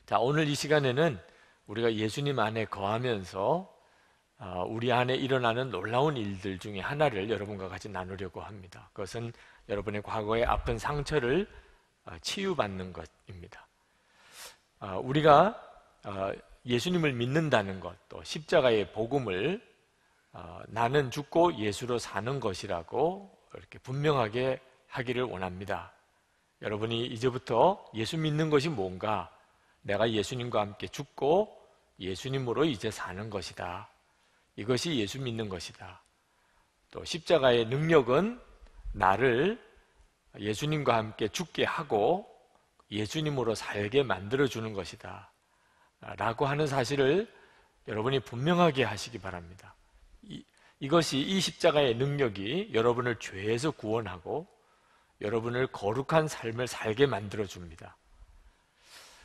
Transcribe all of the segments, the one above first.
자, 오늘 이 시간에는 우리가 예수님 안에 거하면서 우리 안에 일어나는 놀라운 일들 중에 하나를 여러분과 같이 나누려고 합니다. 그것은 여러분의 과거의 아픈 상처를 치유받는 것입니다. 우리가 예수님을 믿는다는 것, 또 십자가의 복음을 나는 죽고 예수로 사는 것이라고 이렇게 분명하게 하기를 원합니다. 여러분이 이제부터 예수 믿는 것이 뭔가, 내가 예수님과 함께 죽고 예수님으로 이제 사는 것이다. 이것이 예수 믿는 것이다. 또 십자가의 능력은 나를 예수님과 함께 죽게 하고 예수님으로 살게 만들어주는 것이다 라고 하는 사실을 여러분이 분명하게 하시기 바랍니다. 이것이 이 십자가의 능력이 여러분을 죄에서 구원하고 여러분을 거룩한 삶을 살게 만들어줍니다.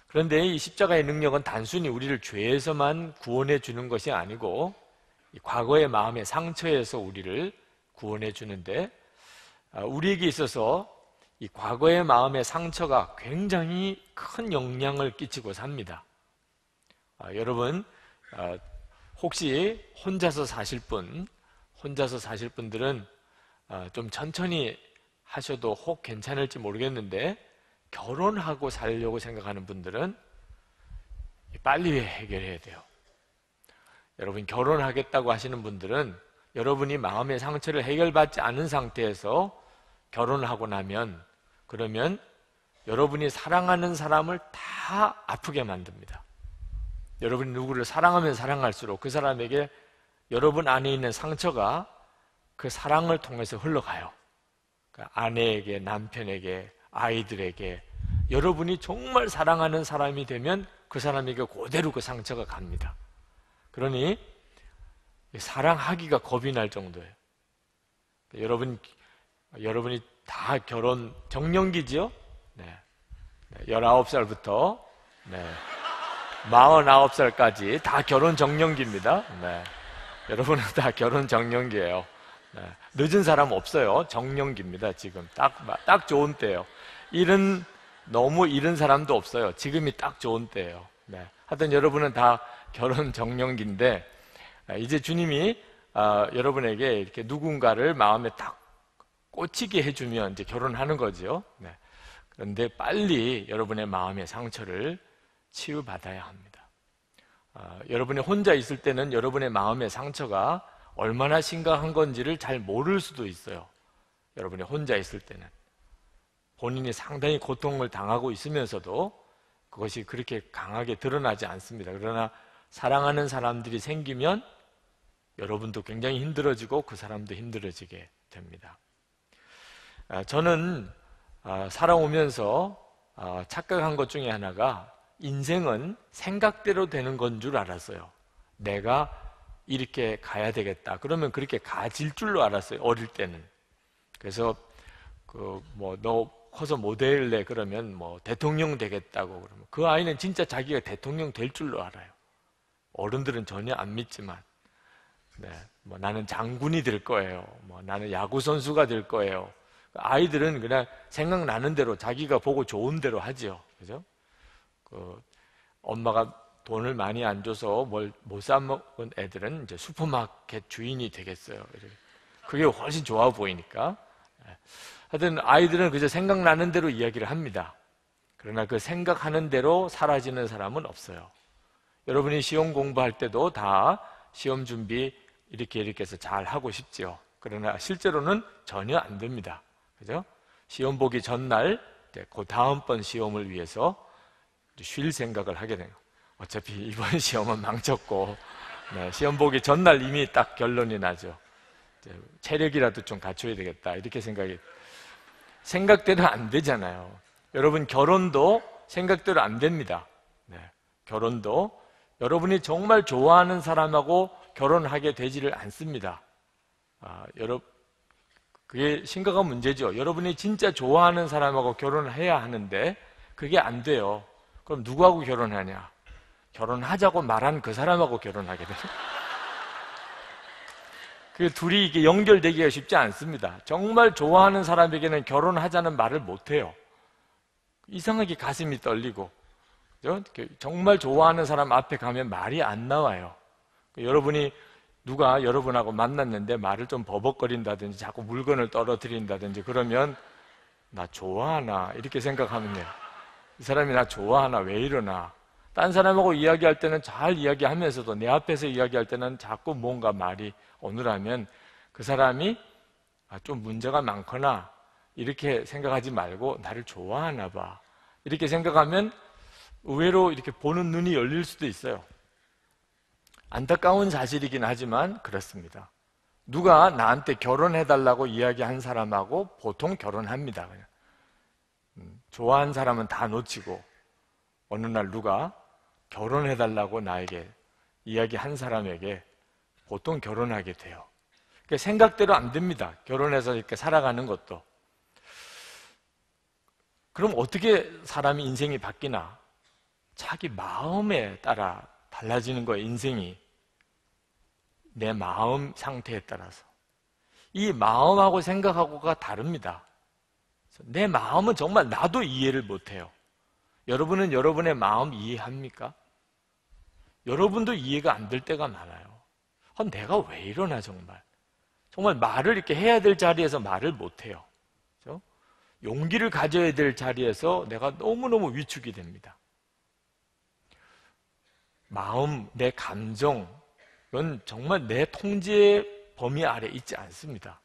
그런데 이 십자가의 능력은 단순히 우리를 죄에서만 구원해 주는 것이 아니고 과거의 마음의 상처에서 우리를 구원해 주는데, 우리에게 있어서 이 과거의 마음의 상처가 굉장히 큰 영향을 끼치고 삽니다. 여러분 혹시 혼자서 사실 분들은 좀 천천히 하셔도 혹 괜찮을지 모르겠는데, 결혼하고 살려고 생각하는 분들은 빨리 해결해야 돼요. 여러분 결혼하겠다고 하시는 분들은 여러분이 마음의 상처를 해결받지 않은 상태에서 결혼하고 나면, 그러면 여러분이 사랑하는 사람을 다 아프게 만듭니다. 여러분이 누구를 사랑하면 사랑할수록 그 사람에게 여러분 안에 있는 상처가 그 사랑을 통해서 흘러가요. 그러니까 아내에게, 남편에게, 아이들에게, 여러분이 정말 사랑하는 사람이 되면 그 사람에게 그대로 그 상처가 갑니다. 그러니 사랑하기가 겁이 날 정도예요. 여러분이 다 결혼 정년기지요? 네. 19살부터 49살까지 다 결혼 정년기입니다. 네. 여러분은 다 결혼 정년기예요. 네. 늦은 사람 없어요. 정년기입니다. 지금 딱 좋은 때예요. 너무 이른 사람도 없어요. 지금이 딱 좋은 때예요. 네. 하여튼 여러분은 다 결혼 정년기인데, 이제 주님이 여러분에게 이렇게 누군가를 마음에 딱 꽂히게 해주면 이제 결혼하는 거죠. 네. 그런데 빨리 여러분의 마음의 상처를 치유받아야 합니다. 여러분이 혼자 있을 때는 여러분의 마음의 상처가 얼마나 심각한 건지를 잘 모를 수도 있어요. 여러분이 혼자 있을 때는 본인이 상당히 고통을 당하고 있으면서도 그것이 그렇게 강하게 드러나지 않습니다. 그러나 사랑하는 사람들이 생기면 여러분도 굉장히 힘들어지고 그 사람도 힘들어지게 됩니다. 저는 살아오면서 착각한 것 중에 하나가, 인생은 생각대로 되는 건 줄 알았어요. 내가 이렇게 가야 되겠다 그러면 그렇게 가질 줄로 알았어요, 어릴 때는. 그래서 너 커서 뭐 될래? 그러면 대통령 되겠다고 그러면 그 아이는 진짜 자기가 대통령 될 줄로 알아요. 어른들은 전혀 안 믿지만, 나는 장군이 될 거예요, 나는 야구 선수가 될 거예요. 아이들은 그냥 생각나는 대로 자기가 보고 좋은 대로 하죠. 그죠? 엄마가 돈을 많이 안 줘서 뭘 못 사 먹은 애들은 이제 슈퍼마켓 주인이 되겠어요. 그게 훨씬 좋아 보이니까. 하여튼 아이들은 그저 생각나는 대로 이야기를 합니다. 그러나 그 생각하는 대로 사라지는 사람은 없어요. 여러분이 시험 공부할 때도 다 시험 준비 이렇게 해서 잘 하고 싶지요. 그러나 실제로는 전혀 안 됩니다. 그죠? 시험 보기 전날 그 다음번 시험을 위해서 쉴 생각을 하게 돼요. 어차피 이번 시험은 망쳤고, 시험 보기 전날 이미 딱 결론이 나죠. 체력이라도 좀 갖춰야 되겠다 이렇게 생각대로 안 되잖아요. 여러분 결혼도 생각대로 안 됩니다. 결혼도 여러분이 정말 좋아하는 사람하고 결혼하게 되지를 않습니다. 그게 심각한 문제죠. 여러분이 진짜 좋아하는 사람하고 결혼을 해야 하는데 그게 안 돼요. 그럼 누구하고 결혼하냐? 결혼하자고 말한 그 사람하고 결혼하게 돼요. 그 둘이 이게 연결되기가 쉽지 않습니다. 정말 좋아하는 사람에게는 결혼하자는 말을 못해요. 이상하게 가슴이 떨리고, 정말 좋아하는 사람 앞에 가면 말이 안 나와요. 여러분이 누가 여러분하고 만났는데 말을 좀 버벅거린다든지 자꾸 물건을 떨어뜨린다든지 그러면 나 좋아하나 이렇게 생각하면 돼요. 이 사람이 나 좋아하나 왜 이러나. 딴 사람하고 이야기할 때는 잘 이야기하면서도 내 앞에서 이야기할 때는 자꾸 뭔가 말이 어눌하면 그 사람이 좀 문제가 많거나 이렇게 생각하지 말고 나를 좋아하나 봐 이렇게 생각하면 의외로 이렇게 보는 눈이 열릴 수도 있어요. 안타까운 사실이긴 하지만 그렇습니다. 누가 나한테 결혼해달라고 이야기한 사람하고 보통 결혼합니다. 그냥. 좋아하는 사람은 다 놓치고 어느 날 누가 결혼해달라고 나에게 이야기한 사람에게 보통 결혼하게 돼요. 그러니까 생각대로 안 됩니다. 결혼해서 이렇게 살아가는 것도. 그럼 어떻게 사람이 인생이 바뀌나? 자기 마음에 따라 달라지는 거예요. 인생이 내 마음 상태에 따라서. 이 마음하고 생각하고가 다릅니다. 내 마음은 정말 나도 이해를 못해요. 여러분은 여러분의 마음 이해합니까? 여러분도 이해가 안 될 때가 많아요. 내가 왜 이러나 정말. 정말 말을 이렇게 해야 될 자리에서 말을 못해요. 그렇죠? 용기를 가져야 될 자리에서 내가 너무너무 위축이 됩니다. 마음, 내 감정, 이건 정말 내 통제 범위 아래 있지 않습니다.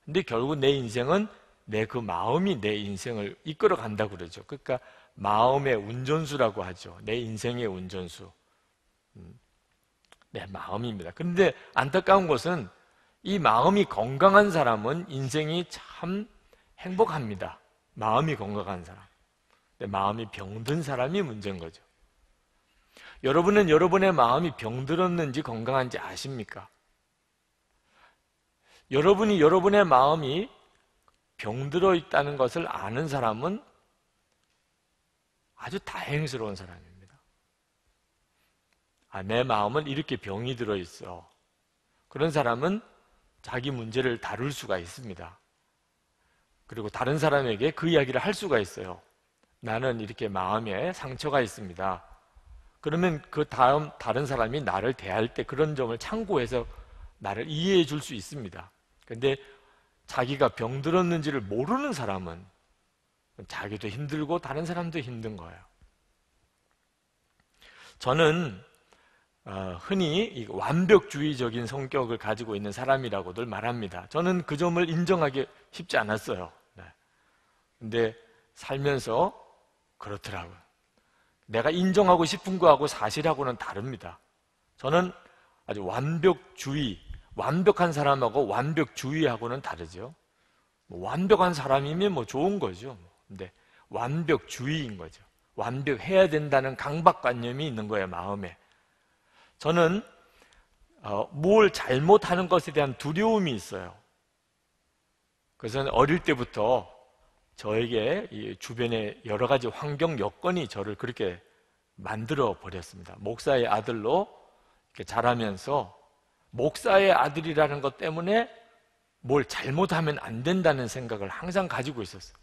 근데 결국 내 인생은 내 그 마음이 내 인생을 이끌어 간다고 그러죠. 그러니까 마음의 운전수라고 하죠. 내 인생의 운전수. 내 마음입니다. 그런데 안타까운 것은 이 마음이 건강한 사람은 인생이 참 행복합니다. 마음이 건강한 사람. 근데 마음이 병든 사람이 문제인 거죠. 여러분은 여러분의 마음이 병들었는지 건강한지 아십니까? 여러분이 여러분의 마음이 병들어 있다는 것을 아는 사람은 아주 다행스러운 사람입니다. 내 마음은 이렇게 병이 들어있어. 그런 사람은 자기 문제를 다룰 수가 있습니다. 그리고 다른 사람에게 그 이야기를 할 수가 있어요. 나는 이렇게 마음에 상처가 있습니다. 그러면 그 다음 다른 사람이 나를 대할 때 그런 점을 참고해서 나를 이해해 줄 수 있습니다. 그런데 자기가 병들었는지를 모르는 사람은 자기도 힘들고 다른 사람도 힘든 거예요. 저는 흔히 완벽주의적인 성격을 가지고 있는 사람이라고들 말합니다. 저는 그 점을 인정하기 쉽지 않았어요. 근데 살면서 그렇더라고요. 내가 인정하고 싶은 거하고 사실하고는 다릅니다. 저는 아주 완벽주의, 완벽한 사람하고 완벽주의하고는 다르죠. 완벽한 사람이면 좋은 거죠. 근데 완벽주의인 거죠. 완벽해야 된다는 강박관념이 있는 거예요, 마음에. 저는 뭘 잘못하는 것에 대한 두려움이 있어요. 그래서 어릴 때부터 저에게 이 주변의 여러 가지 환경 여건이 저를 그렇게 만들어 버렸습니다. 목사의 아들로 이렇게 자라면서 목사의 아들이라는 것 때문에 뭘 잘못하면 안 된다는 생각을 항상 가지고 있었어요.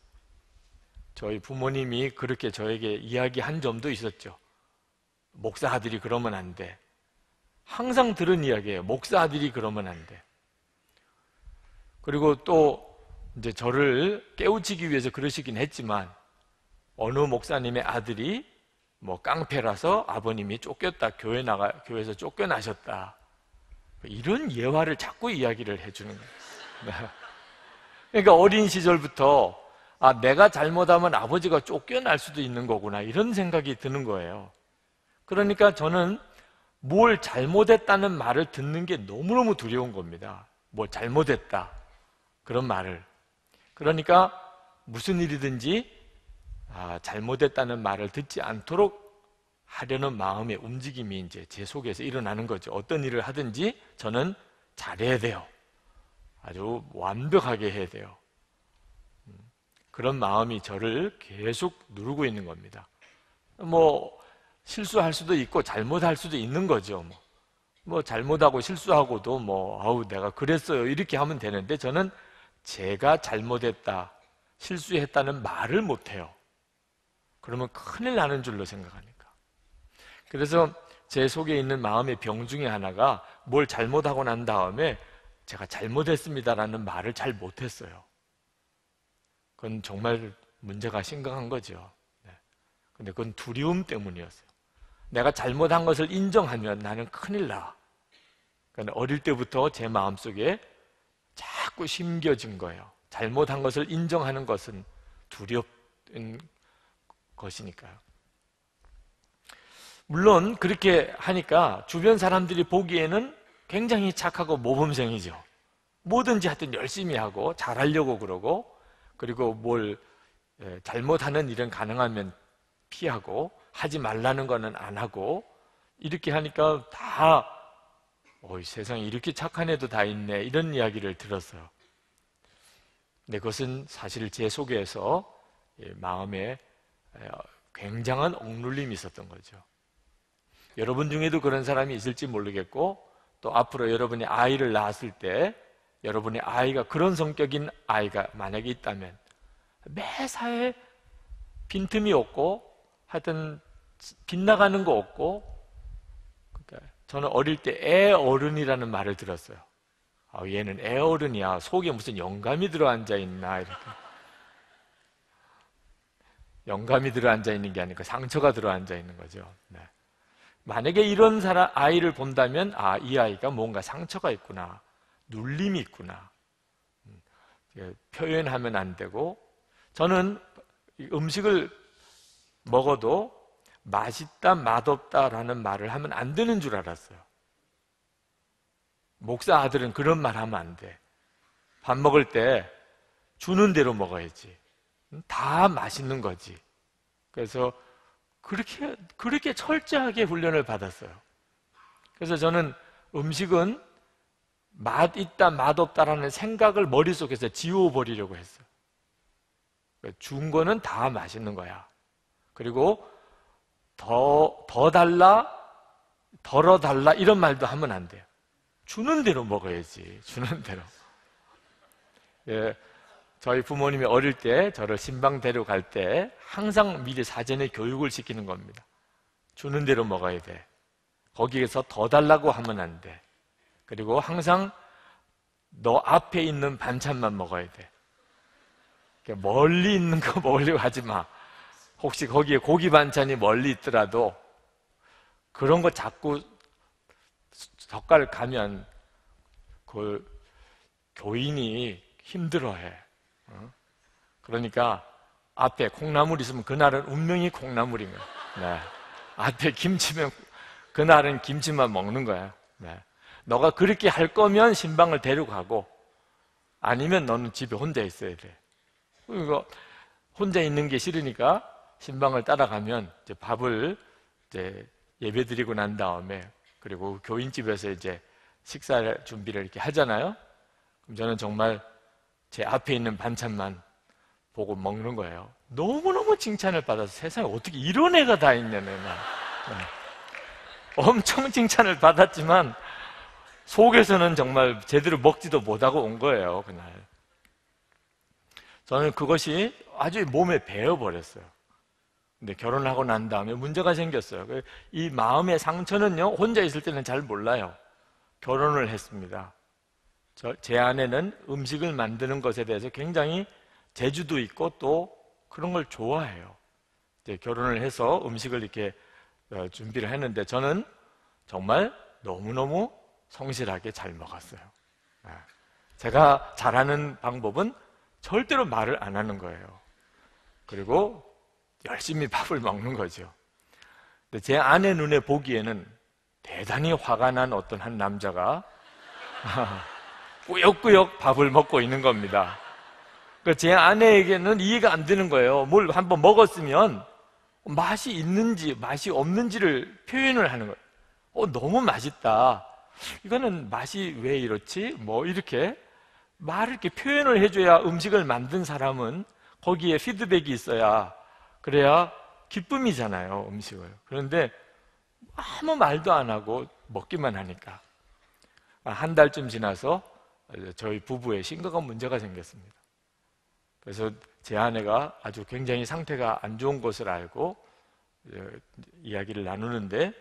저희 부모님이 그렇게 저에게 이야기한 점도 있었죠. 목사 아들이 그러면 안 돼. 항상 들은 이야기예요. 목사 아들이 그러면 안 돼. 그리고 또 이제 저를 깨우치기 위해서 그러시긴 했지만 어느 목사님의 아들이 깡패라서 아버님이 교회에서 쫓겨나셨다. 이런 예화를 자꾸 이야기를 해주는 거예요. 그러니까 어린 시절부터 내가 잘못하면 아버지가 쫓겨날 수도 있는 거구나 이런 생각이 드는 거예요. 그러니까 저는 뭘 잘못했다는 말을 듣는 게 너무너무 두려운 겁니다. 뭘 잘못했다 그런 말을. 그러니까 무슨 일이든지 잘못했다는 말을 듣지 않도록 하려는 마음의 움직임이 이제 제 속에서 일어나는 거죠. 어떤 일을 하든지 저는 잘해야 돼요. 아주 완벽하게 해야 돼요. 그런 마음이 저를 계속 누르고 있는 겁니다. 실수할 수도 있고 잘못할 수도 있는 거죠. 잘못하고 실수하고도 내가 그랬어요 이렇게 하면 되는데 저는 제가 잘못했다, 실수했다는 말을 못해요. 그러면 큰일 나는 줄로 생각하니까. 그래서 제 속에 있는 마음의 병 중에 하나가 뭘 잘못하고 난 다음에 제가 잘못했습니다라는 말을 잘 못했어요. 그건 정말 문제가 심각한 거죠. 근데 그건 두려움 때문이었어요. 내가 잘못한 것을 인정하면 나는 큰일 나. 그러니까 어릴 때부터 제 마음속에 자꾸 심겨진 거예요. 잘못한 것을 인정하는 것은 두렵은 것이니까요. 물론 그렇게 하니까 주변 사람들이 보기에는 굉장히 착하고 모범생이죠. 뭐든지 하여튼 열심히 하고 잘하려고 그러고, 그리고 뭘 잘못하는 일은 가능하면 피하고 하지 말라는 거는 안 하고, 이렇게 하니까 다 세상에 이렇게 착한 애도 다 있네, 이런 이야기를 들었어요. 근데 그것은 사실 제 속에서 마음에 굉장한 억눌림이 있었던 거죠. 여러분 중에도 그런 사람이 있을지 모르겠고, 또 앞으로 여러분이 아이를 낳았을 때 여러분의 아이가 그런 성격인 아이가 만약에 있다면 매사에 빈틈이 없고 하여튼 빗나가는 거 없고, 그러니까 저는 어릴 때 애어른이라는 말을 들었어요. 얘는 애어른이야. 속에 무슨 영감이 들어앉아 있나, 이렇게. 영감이 들어앉아 있는 게 아니고 상처가 들어앉아 있는 거죠. 네. 만약에 이런 아이를 본다면 이 아이가 뭔가 상처가 있구나, 눌림이 있구나, 표현하면 안 되고, 저는 음식을 먹어도 맛있다, 맛없다라는 말을 하면 안 되는 줄 알았어요. 목사 아들은 그런 말 하면 안 돼. 밥 먹을 때 주는 대로 먹어야지. 다 맛있는 거지. 그래서 그렇게 철저하게 훈련을 받았어요. 그래서 저는 음식은 맛 있다, 맛 없다라는 생각을 머릿속에서 지워버리려고 했어요. 준 거는 다 맛있는 거야. 그리고 더 달라, 덜어 달라, 이런 말도 하면 안 돼요. 주는 대로 먹어야지. 주는 대로. 저희 부모님이 어릴 때 저를 신방 데려갈 때 항상 미리 사전에 교육을 시키는 겁니다. 주는 대로 먹어야 돼. 거기에서 더 달라고 하면 안 돼. 그리고 항상 너 앞에 있는 반찬만 먹어야 돼. 멀리 있는 거 먹으려고 하지 마. 혹시 거기에 고기 반찬이 멀리 있더라도 그런 거 자꾸 젓갈 가면 그 교인이 힘들어해. 그러니까 앞에 콩나물 있으면 그날은 운명이 콩나물인 거야. 네. 앞에 김치면 그날은 김치만 먹는 거야. 네. 너가 그렇게 할 거면 신방을 데려가고, 아니면 너는 집에 혼자 있어야 돼. 그리고 혼자 있는 게 싫으니까 신방을 따라가면 이제 밥을 이제 예배드리고 난 다음에, 그리고 교인집에서 이제 식사 준비를 이렇게 하잖아요. 그럼 저는 정말 제 앞에 있는 반찬만 보고 먹는 거예요. 너무너무 칭찬을 받아서 세상에 어떻게 이런 애가 다 있냐, 내가. 네. 엄청 칭찬을 받았지만 속에서는 정말 제대로 먹지도 못하고 온 거예요, 그날. 저는 그것이 아주 몸에 배어버렸어요. 근데 결혼하고 난 다음에 문제가 생겼어요. 이 마음의 상처는요, 혼자 있을 때는 잘 몰라요. 결혼을 했습니다. 제 아내는 음식을 만드는 것에 대해서 굉장히 재주도 있고 또 그런 걸 좋아해요. 이제 결혼을 해서 음식을 이렇게 준비를 했는데 저는 정말 너무너무 성실하게 잘 먹었어요. 제가 잘하는 방법은 절대로 말을 안 하는 거예요. 그리고 열심히 밥을 먹는 거죠. 근데 제 아내 눈에 보기에는 대단히 화가 난 어떤 한 남자가 꾸역꾸역 밥을 먹고 있는 겁니다. 제 아내에게는 이해가 안 되는 거예요. 뭘 한번 먹었으면 맛이 있는지 맛이 없는지를 표현을 하는 거예요. 너무 맛있다. 이거는 맛이 왜 이렇지? 뭐 이렇게 말을 이렇게 표현을 해줘야 음식을 만든 사람은 거기에 피드백이 있어야, 그래야 기쁨이잖아요, 음식을. 그런데 아무 말도 안 하고 먹기만 하니까 한 달쯤 지나서 저희 부부에 심각한 문제가 생겼습니다. 그래서 제 아내가 아주 굉장히 상태가 안 좋은 것을 알고 이야기를 나누는데,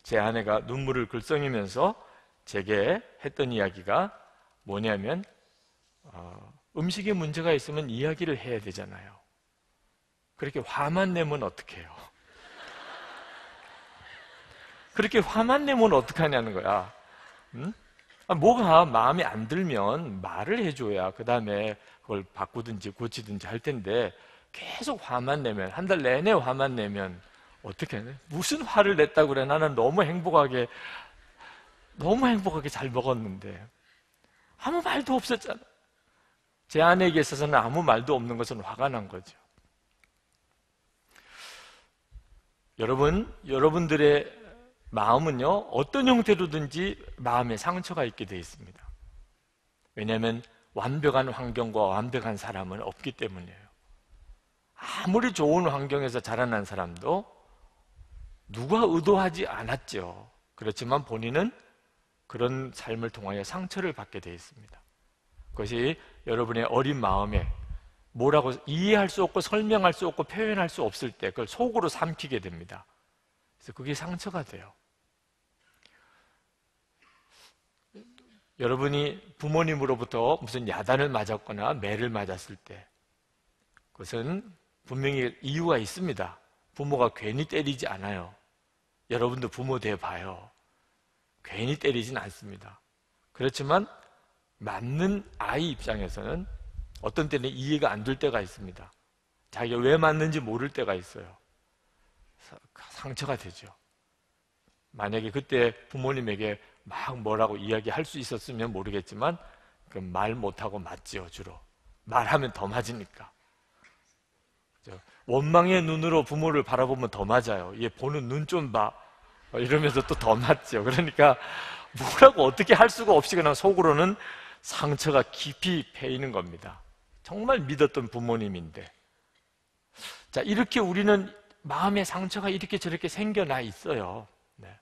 제 아내가 눈물을 글썽이면서 제게 했던 이야기가 뭐냐면 음식에 문제가 있으면 이야기를 해야 되잖아요. 그렇게 화만 내면 어떡해요? 그렇게 화만 내면 어떡하냐는 거야. 응? 뭐가 마음에 안 들면 말을 해줘야 그 다음에 그걸 바꾸든지 고치든지 할 텐데 계속 화만 내면, 한 달 내내 화만 내면 어떻게 해? 무슨 화를 냈다고 그래? 나는 너무 행복하게 잘 먹었는데 아무 말도 없었잖아. 제 아내에게 있어서는 아무 말도 없는 것은 화가 난 거죠. 여러분들의 마음은요, 어떤 형태로든지 마음에 상처가 있게 되어 있습니다. 왜냐하면 완벽한 환경과 완벽한 사람은 없기 때문이에요. 아무리 좋은 환경에서 자라난 사람도 누가 의도하지 않았죠. 그렇지만 본인은 그런 삶을 통하여 상처를 받게 되어 있습니다. 그것이 여러분의 어린 마음에 뭐라고 이해할 수 없고 설명할 수 없고 표현할 수 없을 때 그걸 속으로 삼키게 됩니다. 그래서 그게 상처가 돼요. 여러분이 부모님으로부터 무슨 야단을 맞았거나 매를 맞았을 때 그것은 분명히 이유가 있습니다. 부모가 괜히 때리지 않아요. 여러분도 부모 돼 봐요. 괜히 때리진 않습니다. 그렇지만 맞는 아이 입장에서는 어떤 때는 이해가 안 될 때가 있습니다. 자기가 왜 맞는지 모를 때가 있어요. 상처가 되죠. 만약에 그때 부모님에게 막 뭐라고 이야기할 수 있었으면 모르겠지만 말 못하고 맞지요. 주로 말하면 더 맞으니까. 원망의 눈으로 부모를 바라보면 더 맞아요. 얘 보는 눈 좀 봐 이러면서 또 더 맞죠. 그러니까 뭐라고 어떻게 할 수가 없이 그냥 속으로는 상처가 깊이 패이는 겁니다. 정말 믿었던 부모님인데. 자, 이렇게 우리는 마음의 상처가 이렇게 저렇게 생겨나 있어요. 네.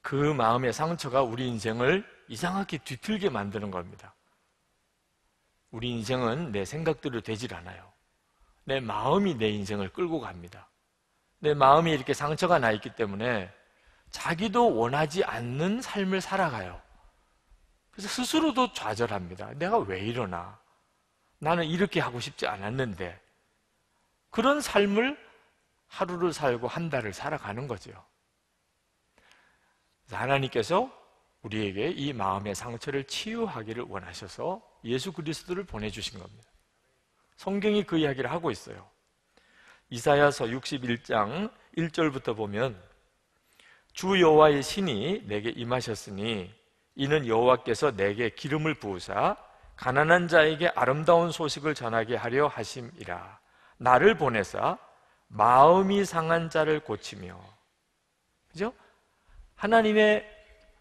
그 마음의 상처가 우리 인생을 이상하게 뒤틀게 만드는 겁니다. 우리 인생은 내 생각대로 되질 않아요. 내 마음이 내 인생을 끌고 갑니다. 내 마음이 이렇게 상처가 나 있기 때문에 자기도 원하지 않는 삶을 살아가요. 그래서 스스로도 좌절합니다. 내가 왜 이러나? 나는 이렇게 하고 싶지 않았는데. 그런 삶을 하루를 살고 한 달을 살아가는 거죠. 하나님께서 우리에게 이 마음의 상처를 치유하기를 원하셔서 예수 그리스도를 보내주신 겁니다. 성경이 그 이야기를 하고 있어요. 이사야서 61장 1절부터 보면 주 여호와의 신이 내게 임하셨으니 이는 여호와께서 내게 기름을 부으사 가난한 자에게 아름다운 소식을 전하게 하려 하심이라. 나를 보내사 마음이 상한 자를 고치며. 그죠? 하나님의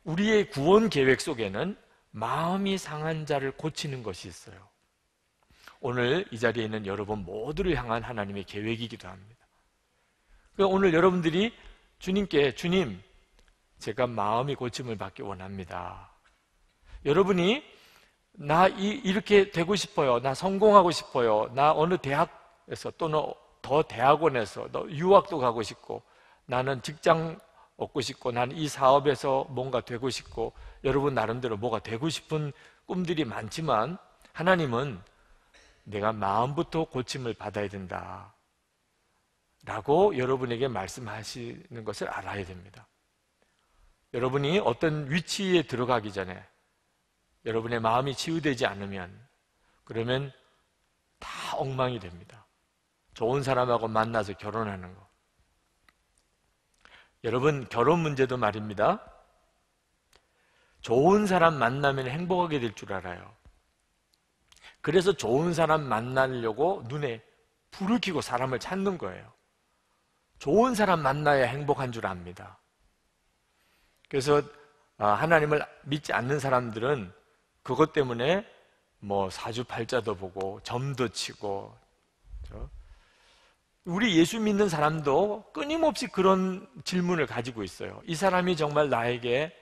우리의 구원 계획 속에는 마음이 상한 자를 고치는 것이 있어요. 오늘 이 자리에 있는 여러분 모두를 향한 하나님의 계획이기도 합니다. 그러니까 오늘 여러분들이 주님께 주님, 제가 마음이 고침을 받기 원합니다. 여러분이 나 이렇게 되고 싶어요. 나 성공하고 싶어요. 나 어느 대학에서 또는 더 대학원에서 유학도 가고 싶고 나는 직장 얻고 싶고 나는 이 사업에서 뭔가 되고 싶고 여러분 나름대로 뭐가 되고 싶은 꿈들이 많지만 하나님은 내가 마음부터 고침을 받아야 된다 라고 여러분에게 말씀하시는 것을 알아야 됩니다. 여러분이 어떤 위치에 들어가기 전에 여러분의 마음이 치유되지 않으면 그러면 다 엉망이 됩니다. 좋은 사람하고 만나서 결혼하는 거. 여러분 결혼 문제도 말입니다. 좋은 사람 만나면 행복하게 될 줄 알아요. 그래서 좋은 사람 만나려고 눈에 불을 켜고 사람을 찾는 거예요. 좋은 사람 만나야 행복한 줄 압니다. 그래서 하나님을 믿지 않는 사람들은 그것 때문에 뭐 사주팔자도 보고 점도 치고, 우리 예수 믿는 사람도 끊임없이 그런 질문을 가지고 있어요. 이 사람이 정말 나에게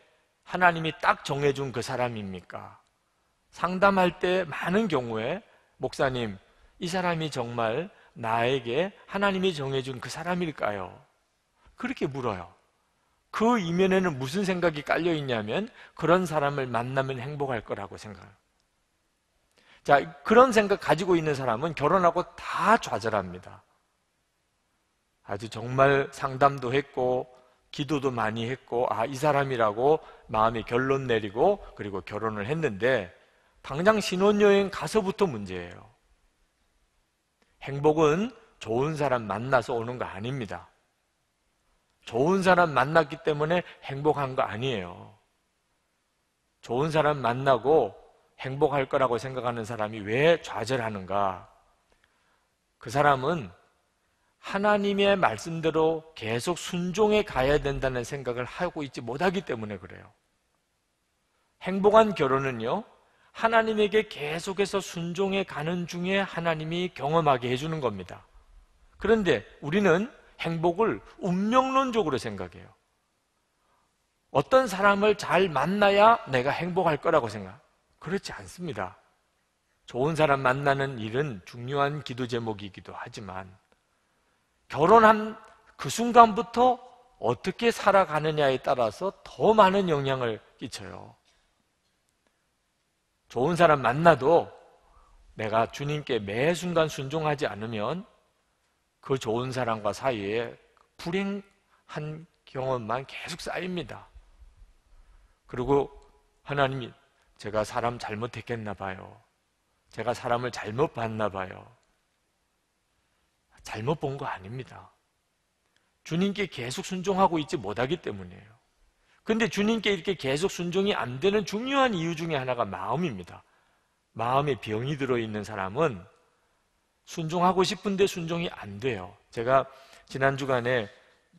하나님이 딱 정해준 그 사람입니까? 상담할 때 많은 경우에 목사님, 이 사람이 정말 나에게 하나님이 정해준 그 사람일까요? 그렇게 물어요. 그 이면에는 무슨 생각이 깔려 있냐면 그런 사람을 만나면 행복할 거라고 생각해요. 자, 그런 생각 가지고 있는 사람은 결혼하고 다 좌절합니다. 아주 정말 상담도 했고 기도도 많이 했고 이 사람이라고 마음에 결론 내리고 그리고 결혼을 했는데 당장 신혼여행 가서부터 문제예요. 행복은 좋은 사람 만나서 오는 거 아닙니다. 좋은 사람 만났기 때문에 행복한 거 아니에요. 좋은 사람 만나고 행복할 거라고 생각하는 사람이 왜 좌절하는가? 그 사람은 하나님의 말씀대로 계속 순종해 가야 된다는 생각을 하고 있지 못하기 때문에 그래요. 행복한 결혼은요, 하나님에게 계속해서 순종해 가는 중에 하나님이 경험하게 해주는 겁니다. 그런데 우리는 행복을 운명론적으로 생각해요. 어떤 사람을 잘 만나야 내가 행복할 거라고 생각. 그렇지 않습니다. 좋은 사람 만나는 일은 중요한 기도 제목이기도 하지만 결혼한 그 순간부터 어떻게 살아가느냐에 따라서 더 많은 영향을 끼쳐요. 좋은 사람 만나도 내가 주님께 매 순간 순종하지 않으면 그 좋은 사람과 사이에 불행한 경험만 계속 쌓입니다. 그리고 하나님이 제가 사람 잘못했겠나 봐요. 제가 사람을 잘못 봤나 봐요. 잘못 본 거 아닙니다. 주님께 계속 순종하고 있지 못하기 때문이에요. 근데 주님께 이렇게 계속 순종이 안 되는 중요한 이유 중에 하나가 마음입니다. 마음에 병이 들어있는 사람은 순종하고 싶은데 순종이 안 돼요. 제가 지난 주간에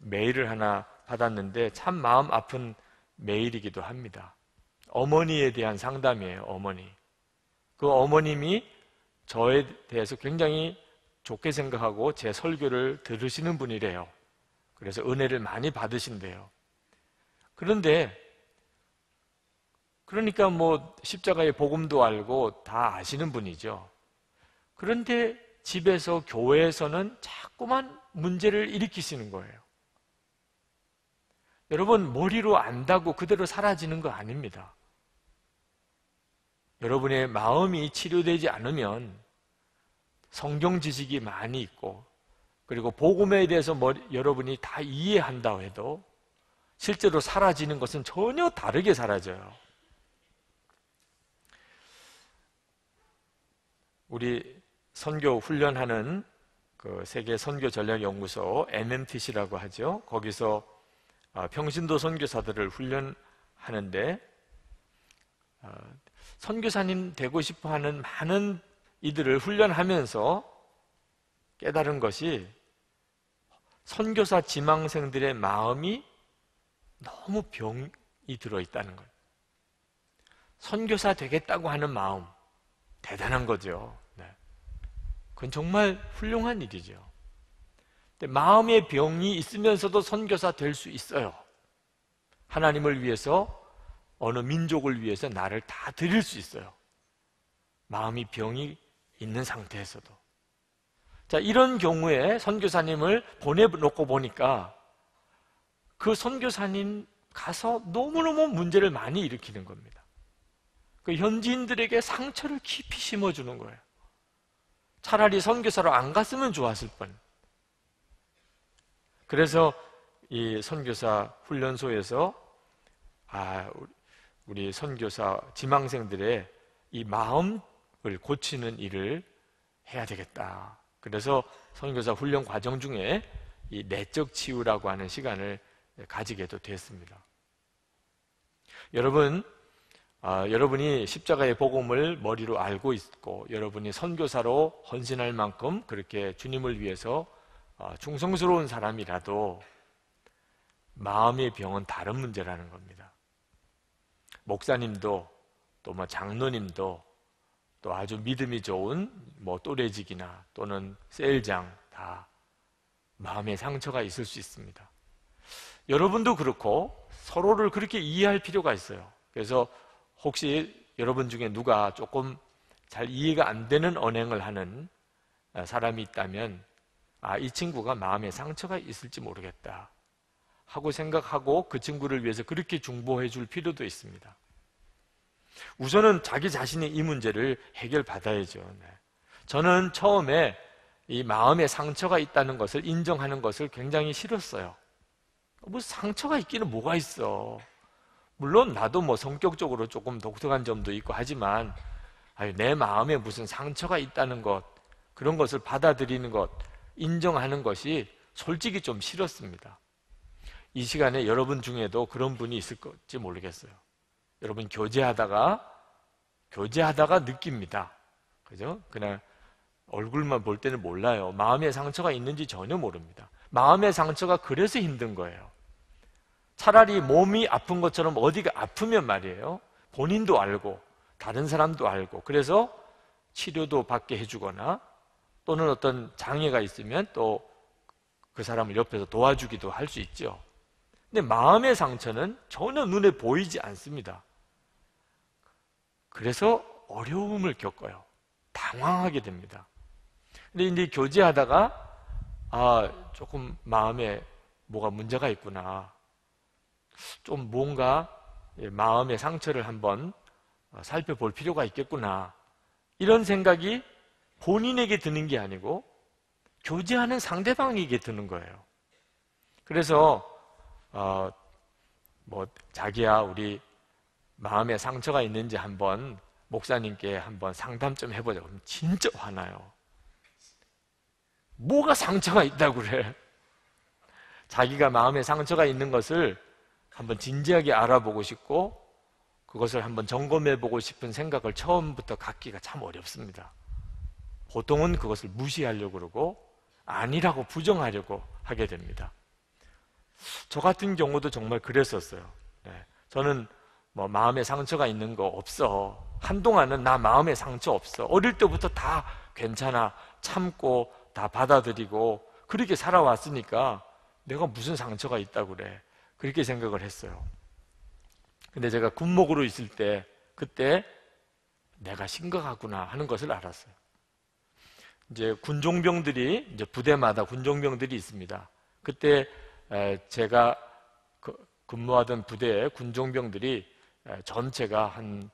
메일을 하나 받았는데 참 마음 아픈 메일이기도 합니다. 어머니에 대한 상담이에요. 어머니. 그 어머님이 저에 대해서 굉장히 좋게 생각하고 제 설교를 들으시는 분이래요. 그래서 은혜를 많이 받으신대요. 그런데 그러니까 뭐 십자가의 복음도 알고 다 아시는 분이죠. 그런데 집에서 교회에서는 자꾸만 문제를 일으키시는 거예요. 여러분, 머리로 안다고 그대로 사라지는 거 아닙니다. 여러분의 마음이 치료되지 않으면 성경 지식이 많이 있고 그리고 복음에 대해서 여러분이 다 이해한다고 해도 실제로 사라지는 것은 전혀 다르게 사라져요. 우리 선교 훈련하는 그 세계 선교 전략 연구소 MMTC라고 하죠. 거기서 평신도 선교사들을 훈련하는데 선교사님 되고 싶어 하는 많은 이들을 훈련하면서 깨달은 것이 선교사 지망생들의 마음이 너무 병이 들어있다는 거예요. 선교사 되겠다고 하는 마음 대단한 거죠. 네. 그건 정말 훌륭한 일이죠. 근데 마음의 병이 있으면서도 선교사 될 수 있어요. 하나님을 위해서 어느 민족을 위해서 나를 다 드릴 수 있어요. 마음이 병이 있는 상태에서도. 자, 이런 경우에 선교사님을 보내놓고 보니까 그 선교사님 가서 너무너무 문제를 많이 일으키는 겁니다. 그 현지인들에게 상처를 깊이 심어주는 거예요. 차라리 선교사로 안 갔으면 좋았을 뻔. 그래서 이 선교사 훈련소에서 우리 선교사 지망생들의 이 마음을 고치는 일을 해야 되겠다. 그래서 선교사 훈련 과정 중에 이 내적 치유라고 하는 시간을 가지게도 됐습니다. 여러분, 여러분이 십자가의 복음을 머리로 알고 있고 여러분이 선교사로 헌신할 만큼 그렇게 주님을 위해서 충성스러운 사람이라도 마음의 병은 다른 문제라는 겁니다. 목사님도 또 뭐 장로님도 또 아주 믿음이 좋은 뭐 또래직이나 또는 셀장 다 마음의 상처가 있을 수 있습니다. 여러분도 그렇고 서로를 그렇게 이해할 필요가 있어요. 그래서 혹시 여러분 중에 누가 조금 잘 이해가 안 되는 언행을 하는 사람이 있다면 이 친구가 마음에 상처가 있을지 모르겠다. 하고 생각하고 그 친구를 위해서 그렇게 중보해 줄 필요도 있습니다. 우선은 자기 자신이 이 문제를 해결받아야죠. 네. 저는 처음에 이 마음에 상처가 있다는 것을 인정하는 것을 굉장히 싫었어요. 뭐 상처가 있기는 뭐가 있어. 물론 나도 뭐 성격적으로 조금 독특한 점도 있고 하지만 내 마음에 무슨 상처가 있다는 것, 그런 것을 받아들이는 것, 인정하는 것이 솔직히 좀 싫었습니다. 이 시간에 여러분 중에도 그런 분이 있을지 모르겠어요. 여러분 교제하다가 느낍니다. 그죠? 그냥 얼굴만 볼 때는 몰라요. 마음에 상처가 있는지 전혀 모릅니다. 마음의 상처가 그래서 힘든 거예요. 차라리 몸이 아픈 것처럼 어디가 아프면 말이에요, 본인도 알고 다른 사람도 알고 그래서 치료도 받게 해주거나 또는 어떤 장애가 있으면 또 그 사람을 옆에서 도와주기도 할 수 있죠. 근데 마음의 상처는 전혀 눈에 보이지 않습니다. 그래서 어려움을 겪어요. 당황하게 됩니다. 근데 이제 교제하다가 조금 마음에 뭐가 문제가 있구나, 좀 뭔가 마음의 상처를 한번 살펴볼 필요가 있겠구나, 이런 생각이 본인에게 드는 게 아니고 교제하는 상대방에게 드는 거예요. 그래서 자기야 우리 마음에 상처가 있는지 한번 목사님께 한번 상담 좀 해보자. 그럼 진짜 화나요. 뭐가 상처가 있다고 그래? 자기가 마음에 상처가 있는 것을 한번 진지하게 알아보고 싶고 그것을 한번 점검해보고 싶은 생각을 처음부터 갖기가 참 어렵습니다. 보통은 그것을 무시하려고 그러고 아니라고 부정하려고 하게 됩니다. 저 같은 경우도 정말 그랬었어요. 네. 저는 뭐 마음에 상처가 있는 거 없어. 한동안은 나 마음에 상처 없어. 어릴 때부터 다 괜찮아. 참고 다 받아들이고 그렇게 살아왔으니까 내가 무슨 상처가 있다고 그래. 그렇게 생각을 했어요. 근데 제가 군목으로 있을 때 그때 내가 심각하구나 하는 것을 알았어요. 이제 군종병들이 이제 부대마다 군종병들이 있습니다. 그때 제가 근무하던 부대의 군종병들이 전체가 한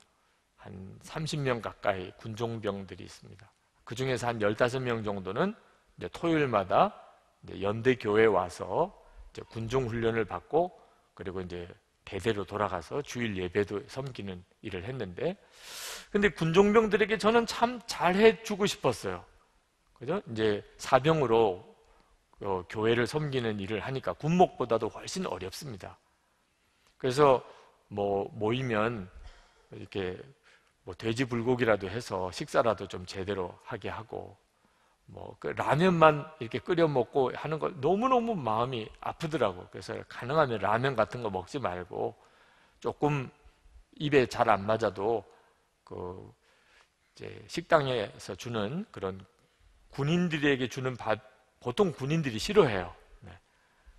30명 가까이 군종병들이 있습니다. 그 중에서 한 15명 정도는 이제 토요일마다 이제 연대 교회에 와서 이제 군종 훈련을 받고 그리고 이제 대대로 돌아가서 주일 예배도 섬기는 일을 했는데, 근데 군종병들에게 저는 참 잘해주고 싶었어요. 그죠? 이제 사병으로 교회를 섬기는 일을 하니까 군목보다도 훨씬 어렵습니다. 그래서 모이면 이렇게 돼지 불고기라도 해서 식사라도 좀 제대로 하게 하고 그 라면만 이렇게 끓여 먹고 하는 거 너무너무 마음이 아프더라고. 그래서 가능하면 라면 같은 거 먹지 말고 조금 입에 잘 안 맞아도 이제 식당에서 주는 그런 군인들에게 주는 밥, 보통 군인들이 싫어해요. 네.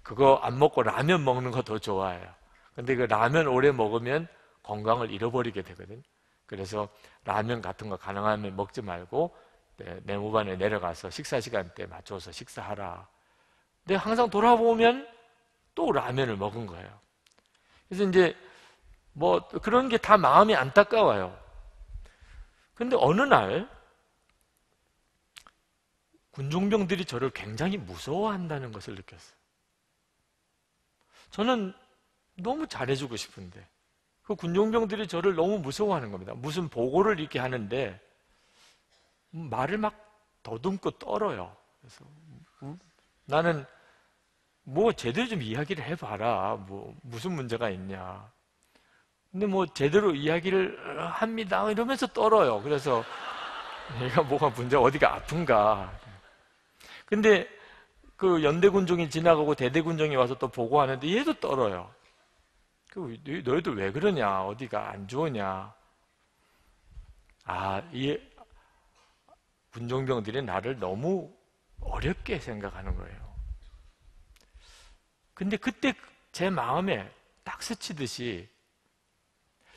그거 안 먹고 라면 먹는 거 더 좋아해요. 근데 그 라면 오래 먹으면 건강을 잃어버리게 되거든. 그래서 라면 같은 거 가능하면 먹지 말고 내무반에 내려가서 식사 시간대에 맞춰서 식사하라. 근데 항상 돌아보면 또 라면을 먹은 거예요. 그래서 이제 그런 게 다 마음이 안타까워요. 근데 어느 날 군종병들이 저를 굉장히 무서워한다는 것을 느꼈어요. 저는 너무 잘해주고 싶은데 그 군종병들이 저를 너무 무서워하는 겁니다. 무슨 보고를 이렇게 하는데 말을 막 더듬고 떨어요. 그래서 나는 제대로 좀 이야기를 해봐라. 무슨 문제가 있냐. 근데 제대로 이야기를 합니다. 이러면서 떨어요. 그래서 얘가 뭐가 문제가 어디가 아픈가. 근데 그 연대군종이 지나가고 대대군종이 와서 또 보고하는데 얘도 떨어요. 너희들 왜 그러냐? 어디가 안 좋으냐? 이 군종병들이 나를 너무 어렵게 생각하는 거예요. 근데 그때 제 마음에 딱 스치듯이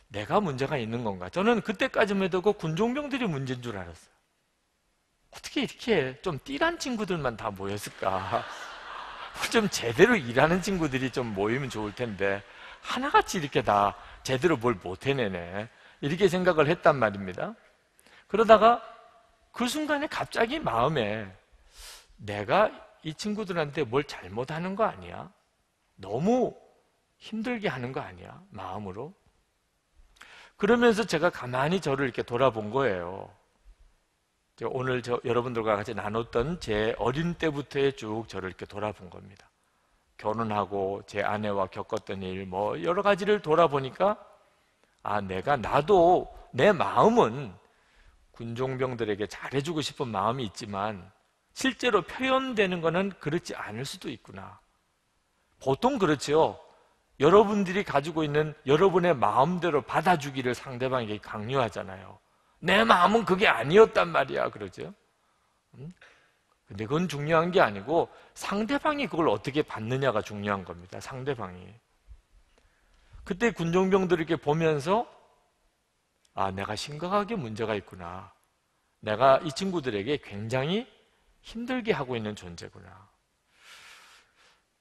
내가 문제가 있는 건가? 저는 그때까지만 해도 그 군종병들이 문제인 줄 알았어요. 어떻게 이렇게 좀 띠란 친구들만 다 모였을까? 좀 제대로 일하는 친구들이 좀 모이면 좋을 텐데 하나같이 이렇게 다 제대로 뭘 못 해내네, 이렇게 생각을 했단 말입니다. 그러다가 그 순간에 갑자기 마음에 내가 이 친구들한테 뭘 잘못하는 거 아니야? 너무 힘들게 하는 거 아니야? 마음으로. 그러면서 제가 가만히 저를 이렇게 돌아본 거예요. 오늘 여러분들과 같이 나눴던 제 어린 때부터의 쭉 저를 이렇게 돌아본 겁니다. 결혼하고 제 아내와 겪었던 일, 뭐 여러 가지를 돌아보니까 나도 내 마음은 군종병들에게 잘해주고 싶은 마음이 있지만 실제로 표현되는 것은 그렇지 않을 수도 있구나. 보통 그렇죠. 여러분들이 가지고 있는 여러분의 마음대로 받아주기를 상대방에게 강요하잖아요. 내 마음은 그게 아니었단 말이야, 그러죠. 근데 그건 중요한 게 아니고 상대방이 그걸 어떻게 받느냐가 중요한 겁니다. 상대방이. 그때 군종병들에게 보면서 내가 심각하게 문제가 있구나. 내가 이 친구들에게 굉장히 힘들게 하고 있는 존재구나.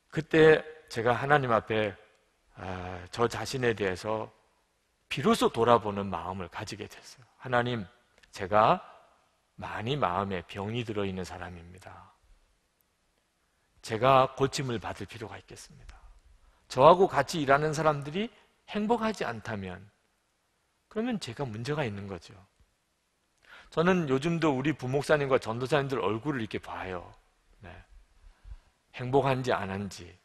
그때 제가 하나님 앞에 저 자신에 대해서 비로소 돌아보는 마음을 가지게 됐어요. 하나님, 제가 많이 마음에 병이 들어있는 사람입니다. 제가 고침을 받을 필요가 있겠습니다. 저하고 같이 일하는 사람들이 행복하지 않다면 그러면 제가 문제가 있는 거죠. 저는 요즘도 우리 부목사님과 전도사님들 얼굴을 이렇게 봐요. 네. 행복한지 안 한지.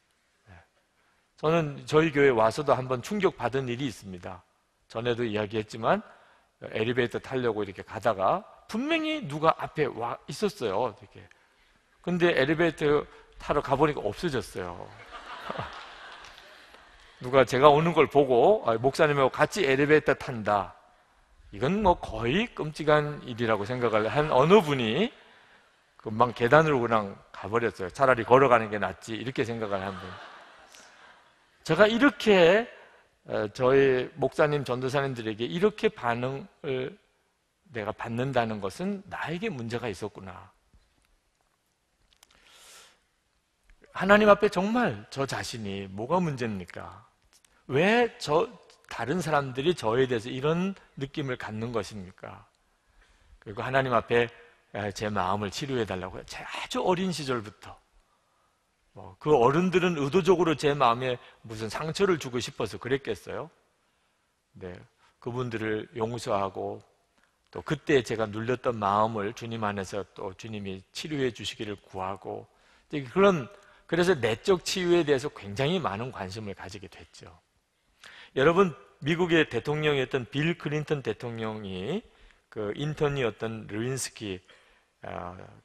네. 저는 저희 교회 와서도 한번 충격받은 일이 있습니다. 전에도 이야기했지만 엘리베이터 타려고 이렇게 가다가 분명히 누가 앞에 와 있었어요. 이렇게. 근데 엘리베이터 타러 가보니까 없어졌어요. 누가 제가 오는 걸 보고 목사님하고 같이 엘리베이터 탄다. 이건 뭐 거의 끔찍한 일이라고 생각을 한 어느 분이 금방 계단으로 그냥 가버렸어요. 차라리 걸어가는 게 낫지, 이렇게 생각을 한 분. 제가 이렇게 저희 목사님, 전도사님들에게 이렇게 반응을 내가 받는다는 것은 나에게 문제가 있었구나. 하나님 앞에 정말 저 자신이 뭐가 문제입니까? 왜 다른 사람들이 저에 대해서 이런 느낌을 갖는 것입니까? 그리고 하나님 앞에 제 마음을 치료해 달라고 해요. 제 아주 어린 시절부터. 그 어른들은 의도적으로 제 마음에 무슨 상처를 주고 싶어서 그랬겠어요? 네, 그분들을 용서하고 또 그때 제가 눌렸던 마음을 주님 안에서 또 주님이 치료해 주시기를 구하고, 그래서 내적 치유에 대해서 굉장히 많은 관심을 가지게 됐죠. 여러분, 미국의 대통령이었던 빌 클린턴 대통령이 그 인턴이었던 르윈스키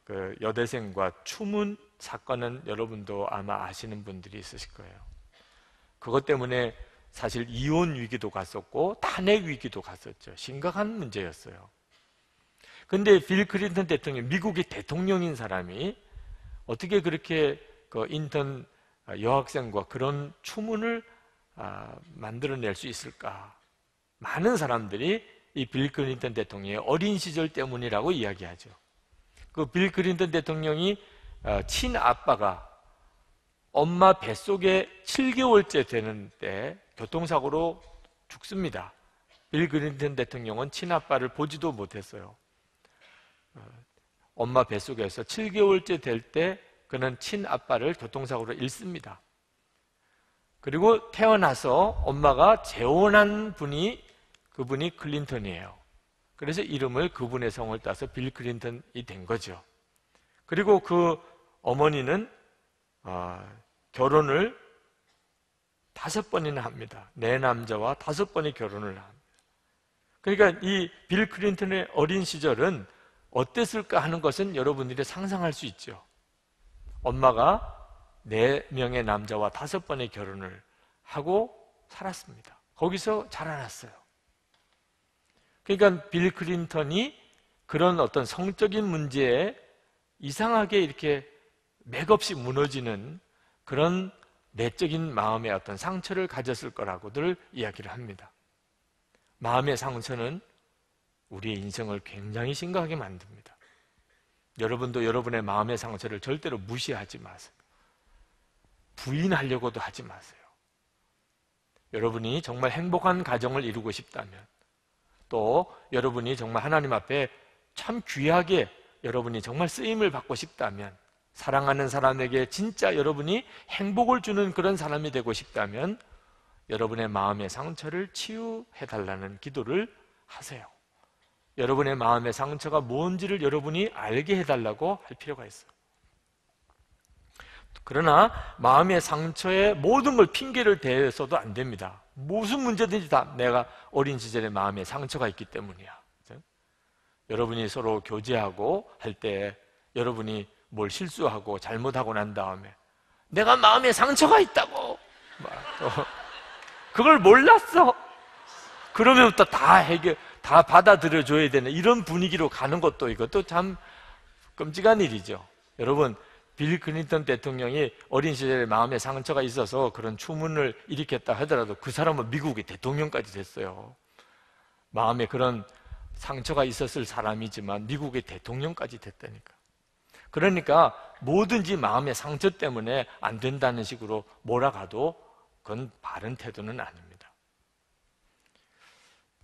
그 여대생과 추문 사건은 여러분도 아마 아시는 분들이 있으실 거예요. 그것 때문에 사실 이혼 위기도 갔었고 탄핵 위기도 갔었죠. 심각한 문제였어요. 근데 빌 클린턴 대통령, 미국의 대통령인 사람이 어떻게 그렇게 그 인턴 여학생과 그런 추문을 만들어낼 수 있을까? 많은 사람들이 이 빌 클린턴 대통령의 어린 시절 때문이라고 이야기하죠. 그 빌 클린턴 대통령이 친아빠가 엄마 뱃속에 7개월째 되는 때 교통사고로 죽습니다. 빌 클린턴 대통령은 친아빠를 보지도 못했어요. 엄마 뱃속에서 7개월째 될 때 그는 친아빠를 교통사고로 잃습니다. 그리고 태어나서 엄마가 재혼한 그분이 클린턴이에요. 그래서 이름을 그분의 성을 따서 빌 클린턴이 된 거죠. 그리고 그 어머니는 결혼을 5번이나 합니다. 4남자와 5번의 결혼을 합니다. 그러니까 이 빌 클린턴의 어린 시절은 어땠을까 하는 것은 여러분들이 상상할 수 있죠. 엄마가 4명의 남자와 5번의 결혼을 하고 살았습니다. 거기서 자라났어요. 그러니까 빌 클린턴이 그런 어떤 성적인 문제에 이상하게 이렇게 맥없이 무너지는 그런 내적인 마음의 어떤 상처를 가졌을 거라고들 이야기를 합니다. 마음의 상처는 우리의 인생을 굉장히 심각하게 만듭니다. 여러분도 여러분의 마음의 상처를 절대로 무시하지 마세요. 부인하려고도 하지 마세요. 여러분이 정말 행복한 가정을 이루고 싶다면, 또 여러분이 정말 하나님 앞에 참 귀하게 여러분이 정말 쓰임을 받고 싶다면, 사랑하는 사람에게 진짜 여러분이 행복을 주는 그런 사람이 되고 싶다면 여러분의 마음의 상처를 치유해달라는 기도를 하세요. 여러분의 마음의 상처가 뭔지를 여러분이 알게 해달라고 할 필요가 있어요. 그러나 마음의 상처에 모든 걸 핑계를 대서도 안 됩니다. 무슨 문제든지 다 내가 어린 시절에 마음에 상처가 있기 때문이야. 그렇죠? 여러분이 서로 교제하고 할 때 여러분이 뭘 실수하고 잘못하고 난 다음에 내가 마음에 상처가 있다고 그걸 몰랐어. 그러면부터 다 받아들여줘야 되는 이런 분위기로 가는 것도 이것도 참 끔찍한 일이죠. 여러분, 빌 클린턴 대통령이 어린 시절에 마음에 상처가 있어서 그런 추문을 일으켰다 하더라도 그 사람은 미국의 대통령까지 됐어요. 마음에 그런 상처가 있었을 사람이지만 미국의 대통령까지 됐다니까. 그러니까 뭐든지 마음의 상처 때문에 안 된다는 식으로 몰아가도 그건 바른 태도는 아닙니다.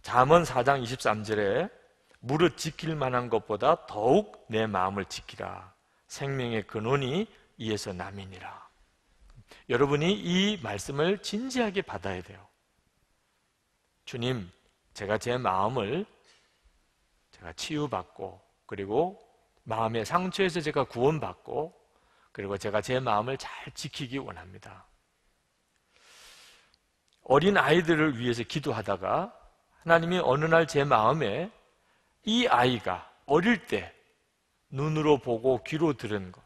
잠언 4장 23절에 무릇 지킬 만한 것보다 더욱 내 마음을 지키라. 생명의 근원이 이에서 남이니라. 여러분이 이 말씀을 진지하게 받아야 돼요. 주님, 제가 제 마음을 제가 치유받고, 그리고 마음의 상처에서 제가 구원받고, 그리고 제가 제 마음을 잘 지키기 원합니다. 어린 아이들을 위해서 기도하다가 하나님이 어느 날 제 마음에 이 아이가 어릴 때 눈으로 보고 귀로 들은 것,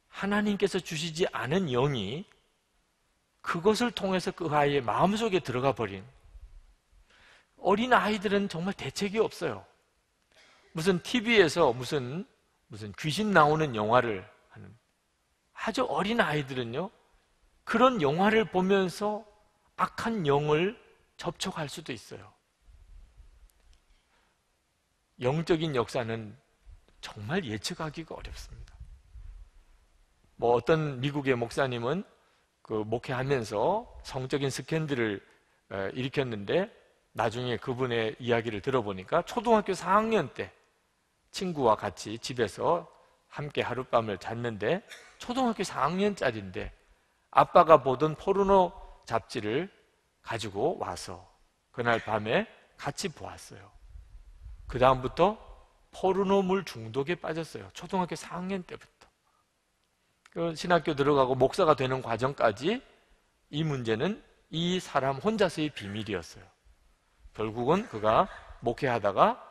하나님께서 주시지 않은 영이 그것을 통해서 그 아이의 마음속에 들어가 버린, 어린 아이들은 정말 대책이 없어요. 무슨 TV에서 무슨 귀신 나오는 영화를 하는 아주 어린 아이들은요, 그런 영화를 보면서 악한 영을 접촉할 수도 있어요. 영적인 역사는 정말 예측하기가 어렵습니다. 어떤 미국의 목사님은 그 목회하면서 성적인 스캔들을 일으켰는데, 나중에 그분의 이야기를 들어보니까 초등학교 4학년 때 친구와 같이 집에서 함께 하룻밤을 잤는데, 초등학교 4학년짜리인데 아빠가 보던 포르노 잡지를 가지고 와서 그날 밤에 같이 보았어요. 그 다음부터 포르노물 중독에 빠졌어요. 초등학교 4학년 때부터. 신학교 들어가고 목사가 되는 과정까지 이 문제는 이 사람 혼자서의 비밀이었어요. 결국은 그가 목회하다가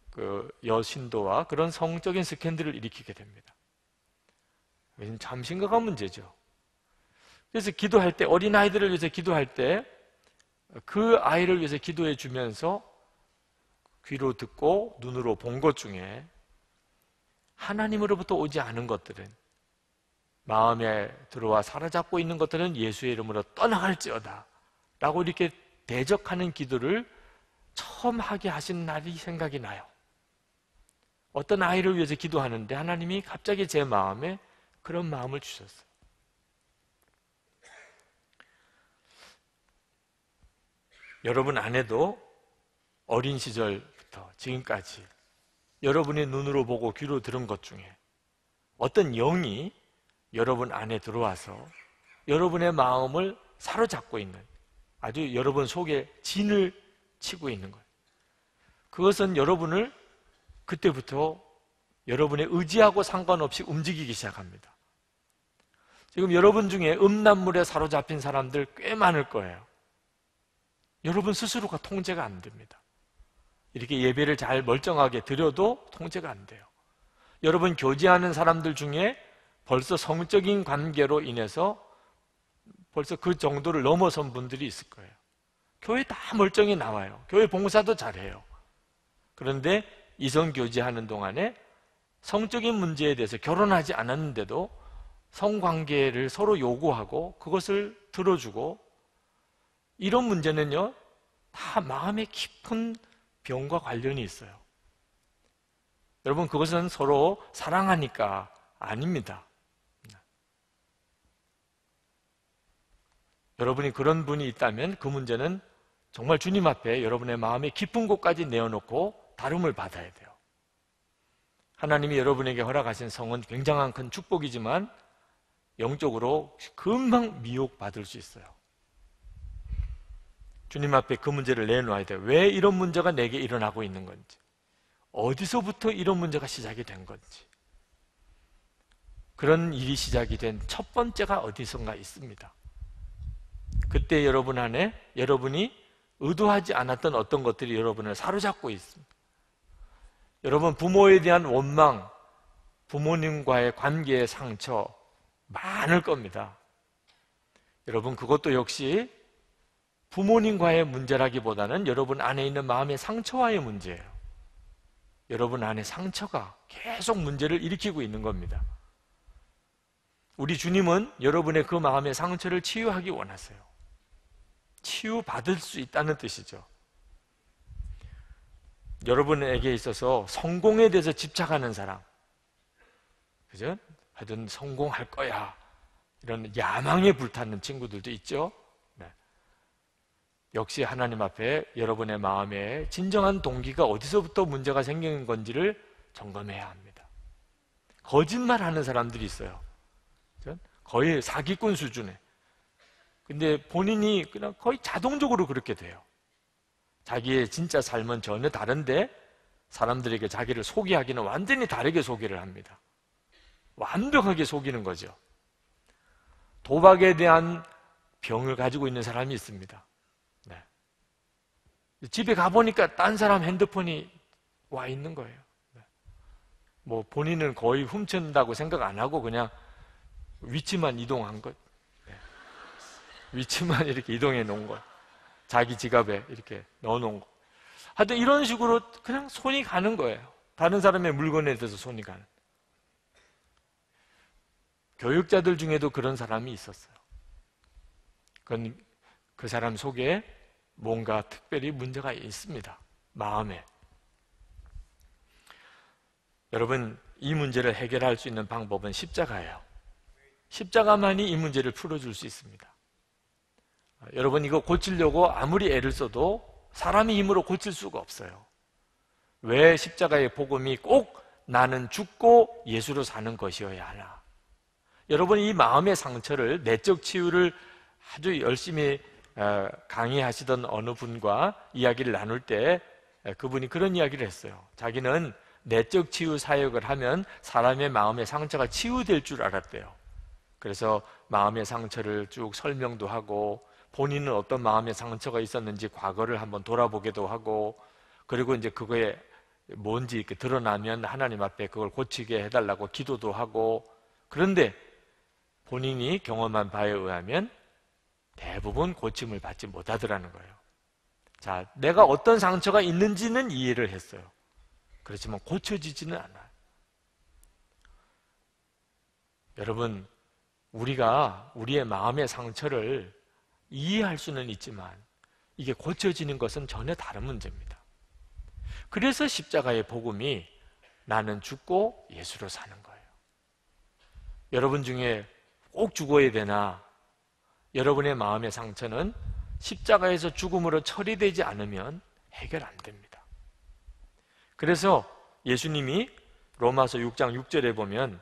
그 여신도와 그런 성적인 스캔들을 일으키게 됩니다. 참 심각한 문제죠. 그래서 기도할 때, 어린아이들을 위해서 기도할 때 그 아이를 위해서 기도해 주면서 귀로 듣고 눈으로 본 것 중에 하나님으로부터 오지 않은 것들은, 마음에 들어와 사로잡고 있는 것들은 예수의 이름으로 떠나갈지어다 라고 이렇게 대적하는 기도를 처음 하게 하신 날이 생각이 나요. 어떤 아이를 위해서 기도하는데 하나님이 갑자기 제 마음에 그런 마음을 주셨어요. 여러분 안에도 어린 시절부터 지금까지 여러분의 눈으로 보고 귀로 들은 것 중에 어떤 영이 여러분 안에 들어와서 여러분의 마음을 사로잡고 있는, 아주 여러분 속에 진을 치고 있는 거예요. 그것은 여러분을 그때부터 여러분의 의지하고 상관없이 움직이기 시작합니다. 지금 여러분 중에 음란물에 사로잡힌 사람들 꽤 많을 거예요. 여러분 스스로가 통제가 안 됩니다. 이렇게 예배를 잘 멀쩡하게 드려도 통제가 안 돼요. 여러분 교제하는 사람들 중에 벌써 성적인 관계로 인해서 벌써 그 정도를 넘어선 분들이 있을 거예요. 교회 다 멀쩡히 나와요. 교회 봉사도 잘해요. 그런데 이성 교제하는 동안에 성적인 문제에 대해서 결혼하지 않았는데도 성관계를 서로 요구하고 그것을 들어주고, 이런 문제는요 다 마음의 깊은 병과 관련이 있어요. 여러분, 그것은 서로 사랑하니까 아닙니다. 여러분이 그런 분이 있다면 그 문제는 정말 주님 앞에 여러분의 마음의 깊은 곳까지 내어놓고 다룸을 받아야 돼요. 하나님이 여러분에게 허락하신 성은 굉장한 큰 축복이지만 영적으로 금방 미혹받을 수 있어요. 주님 앞에 그 문제를 내놓아야 돼요. 왜 이런 문제가 내게 일어나고 있는 건지, 어디서부터 이런 문제가 시작이 된 건지. 그런 일이 시작이 된 첫 번째가 어디선가 있습니다. 그때 여러분 안에 여러분이 의도하지 않았던 어떤 것들이 여러분을 사로잡고 있습니다. 여러분, 부모에 대한 원망, 부모님과의 관계의 상처 많을 겁니다. 여러분, 그것도 역시 부모님과의 문제라기보다는 여러분 안에 있는 마음의 상처와의 문제예요. 여러분 안에 상처가 계속 문제를 일으키고 있는 겁니다. 우리 주님은 여러분의 그 마음의 상처를 치유하기 원하세요. 치유받을 수 있다는 뜻이죠. 여러분에게 있어서 성공에 대해서 집착하는 사람, 그죠? 하여튼 성공할 거야, 이런 야망에 불타는 친구들도 있죠. 네. 역시 하나님 앞에 여러분의 마음에 진정한 동기가 어디서부터 문제가 생기는 건지를 점검해야 합니다. 거짓말하는 사람들이 있어요. 거의 사기꾼 수준에. 근데 본인이 그냥 거의 자동적으로 그렇게 돼요. 자기의 진짜 삶은 전혀 다른데 사람들에게 자기를 소개하기는 완전히 다르게 소개를 합니다. 완벽하게 속이는 거죠. 도박에 대한 병을 가지고 있는 사람이 있습니다. 네. 집에 가보니까 딴 사람 핸드폰이 와 있는 거예요. 네. 뭐 본인은 거의 훔친다고 생각 안 하고 그냥 위치만 이동한 것. 네. 위치만 이렇게 이동해 놓은 것. 자기 지갑에 이렇게 넣어 놓은 것. 하여튼 이런 식으로 그냥 손이 가는 거예요. 다른 사람의 물건에 대해서 손이 가는. 교육자들 중에도 그런 사람이 있었어요. 그건 그 사람 속에 뭔가 특별히 문제가 있습니다. 마음에. 여러분, 이 문제를 해결할 수 있는 방법은 십자가예요. 십자가만이 이 문제를 풀어줄 수 있습니다. 여러분, 이거 고치려고 아무리 애를 써도 사람의 힘으로 고칠 수가 없어요. 왜 십자가의 복음이 꼭 나는 죽고 예수로 사는 것이어야 하나? 여러분, 이 마음의 상처를, 내적 치유를 아주 열심히 강의하시던 어느 분과 이야기를 나눌 때 그분이 그런 이야기를 했어요. 자기는 내적 치유 사역을 하면 사람의 마음의 상처가 치유될 줄 알았대요. 그래서 마음의 상처를 쭉 설명도 하고 본인은 어떤 마음의 상처가 있었는지 과거를 한번 돌아보기도 하고, 그리고 이제 그거에 뭔지 이렇게 드러나면 하나님 앞에 그걸 고치게 해달라고 기도도 하고. 그런데 본인이 경험한 바에 의하면 대부분 고침을 받지 못하더라는 거예요. 자, 내가 어떤 상처가 있는지는 이해를 했어요. 그렇지만 고쳐지지는 않아요. 여러분, 우리가 우리의 마음의 상처를 이해할 수는 있지만 이게 고쳐지는 것은 전혀 다른 문제입니다. 그래서 십자가의 복음이 나는 죽고 예수로 사는 거예요. 여러분 중에 꼭 죽어야 되나? 여러분의 마음의 상처는 십자가에서 죽음으로 처리되지 않으면 해결 안 됩니다. 그래서 예수님이 로마서 6장 6절에 보면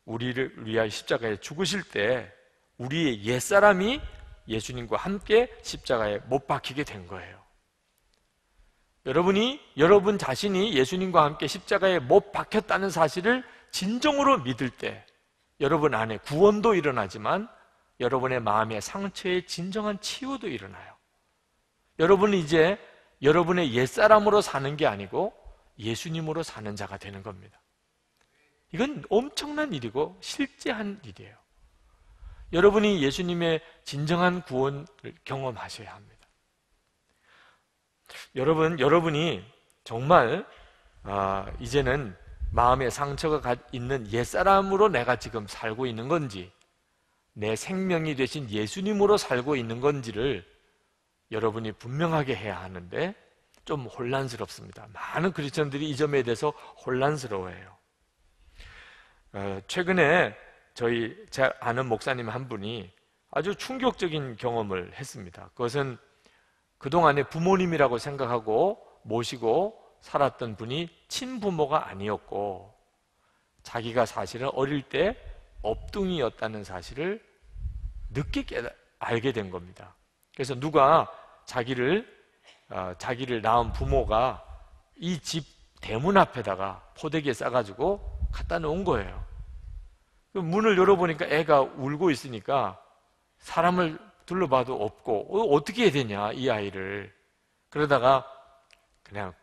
우리를 위하여 십자가에 죽으실 때 우리의 옛사람이 예수님과 함께 십자가에 못 박히게 된 거예요. 여러분 자신이 예수님과 함께 십자가에 못 박혔다는 사실을 진정으로 믿을 때 여러분 안에 구원도 일어나지만 여러분의 마음의 상처의 진정한 치유도 일어나요. 여러분은 이제 여러분의 옛사람으로 사는 게 아니고 예수님으로 사는 자가 되는 겁니다. 이건 엄청난 일이고 실제한 일이에요. 여러분이 예수님의 진정한 구원을 경험하셔야 합니다. 여러분이 정말 이제는 마음의 상처가 있는 옛사람으로 내가 지금 살고 있는 건지, 내 생명이 되신 예수님으로 살고 있는 건지를 여러분이 분명하게 해야 하는데 좀 혼란스럽습니다. 많은 크리스천들이 이 점에 대해서 혼란스러워해요. 최근에 제가 아는 목사님 한 분이 아주 충격적인 경험을 했습니다. 그것은 그동안에 부모님이라고 생각하고 모시고 살았던 분이 친부모가 아니었고, 자기가 사실은 어릴 때 업둥이였다는 사실을 늦게 알게 된 겁니다. 그래서 누가 자기를 낳은 부모가 이 집 대문 앞에다가 포대기에 싸가지고 갖다 놓은 거예요. 문을 열어보니까 애가 울고 있으니까 사람을 둘러봐도 없고 어떻게 해야 되냐 이 아이를. 그러다가 그냥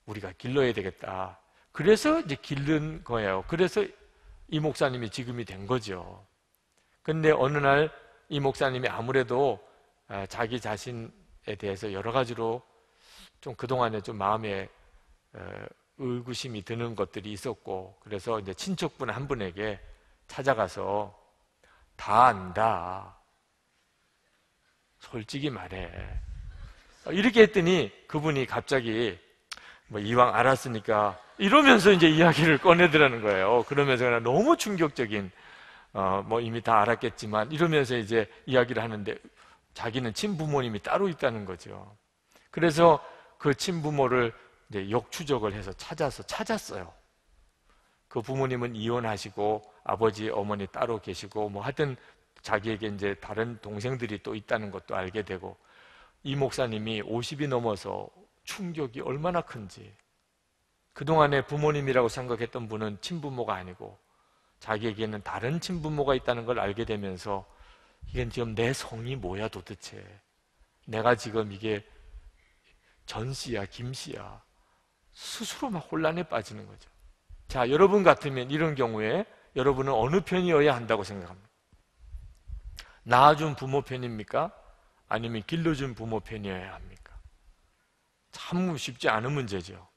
우리가 길러야 되겠다. 그래서 이제 기른 거예요. 그래서 이 목사님이 지금이 된 거죠. 근데 어느 날 이 목사님이 아무래도 자기 자신에 대해서 여러 가지로 좀 그동안에 좀 마음에 의구심이 드는 것들이 있었고, 그래서 이제 친척분 한 분에게 찾아가서 다 안다, 솔직히 말해, 이렇게 했더니 그분이 갑자기 뭐 이왕 알았으니까 이러면서 이제 이야기를 꺼내더라는 거예요. 그러면서 그냥 너무 충격적인, 뭐 이미 다 알았겠지만 이러면서 이제 이야기를 하는데 자기는 친부모님이 따로 있다는 거죠. 그래서 그 친부모를 이제 역추적을 해서 찾았어요. 그 부모님은 이혼하시고 아버지, 어머니 따로 계시고 뭐 하여튼 자기에게 이제 다른 동생들이 또 있다는 것도 알게 되고, 이 목사님이 50이 넘어서 충격이 얼마나 큰지, 그동안에 부모님이라고 생각했던 분은 친부모가 아니고 자기에게는 다른 친부모가 있다는 걸 알게 되면서 이건 지금 내 성이 뭐야 도대체, 내가 지금 이게 전씨야 김씨야, 스스로 막 혼란에 빠지는 거죠. 자, 여러분 같으면 이런 경우에 여러분은 어느 편이어야 한다고 생각합니까? 낳아준 부모 편입니까? 아니면 길러준 부모 편이어야 합니까? 참 쉽지 않은 문제죠.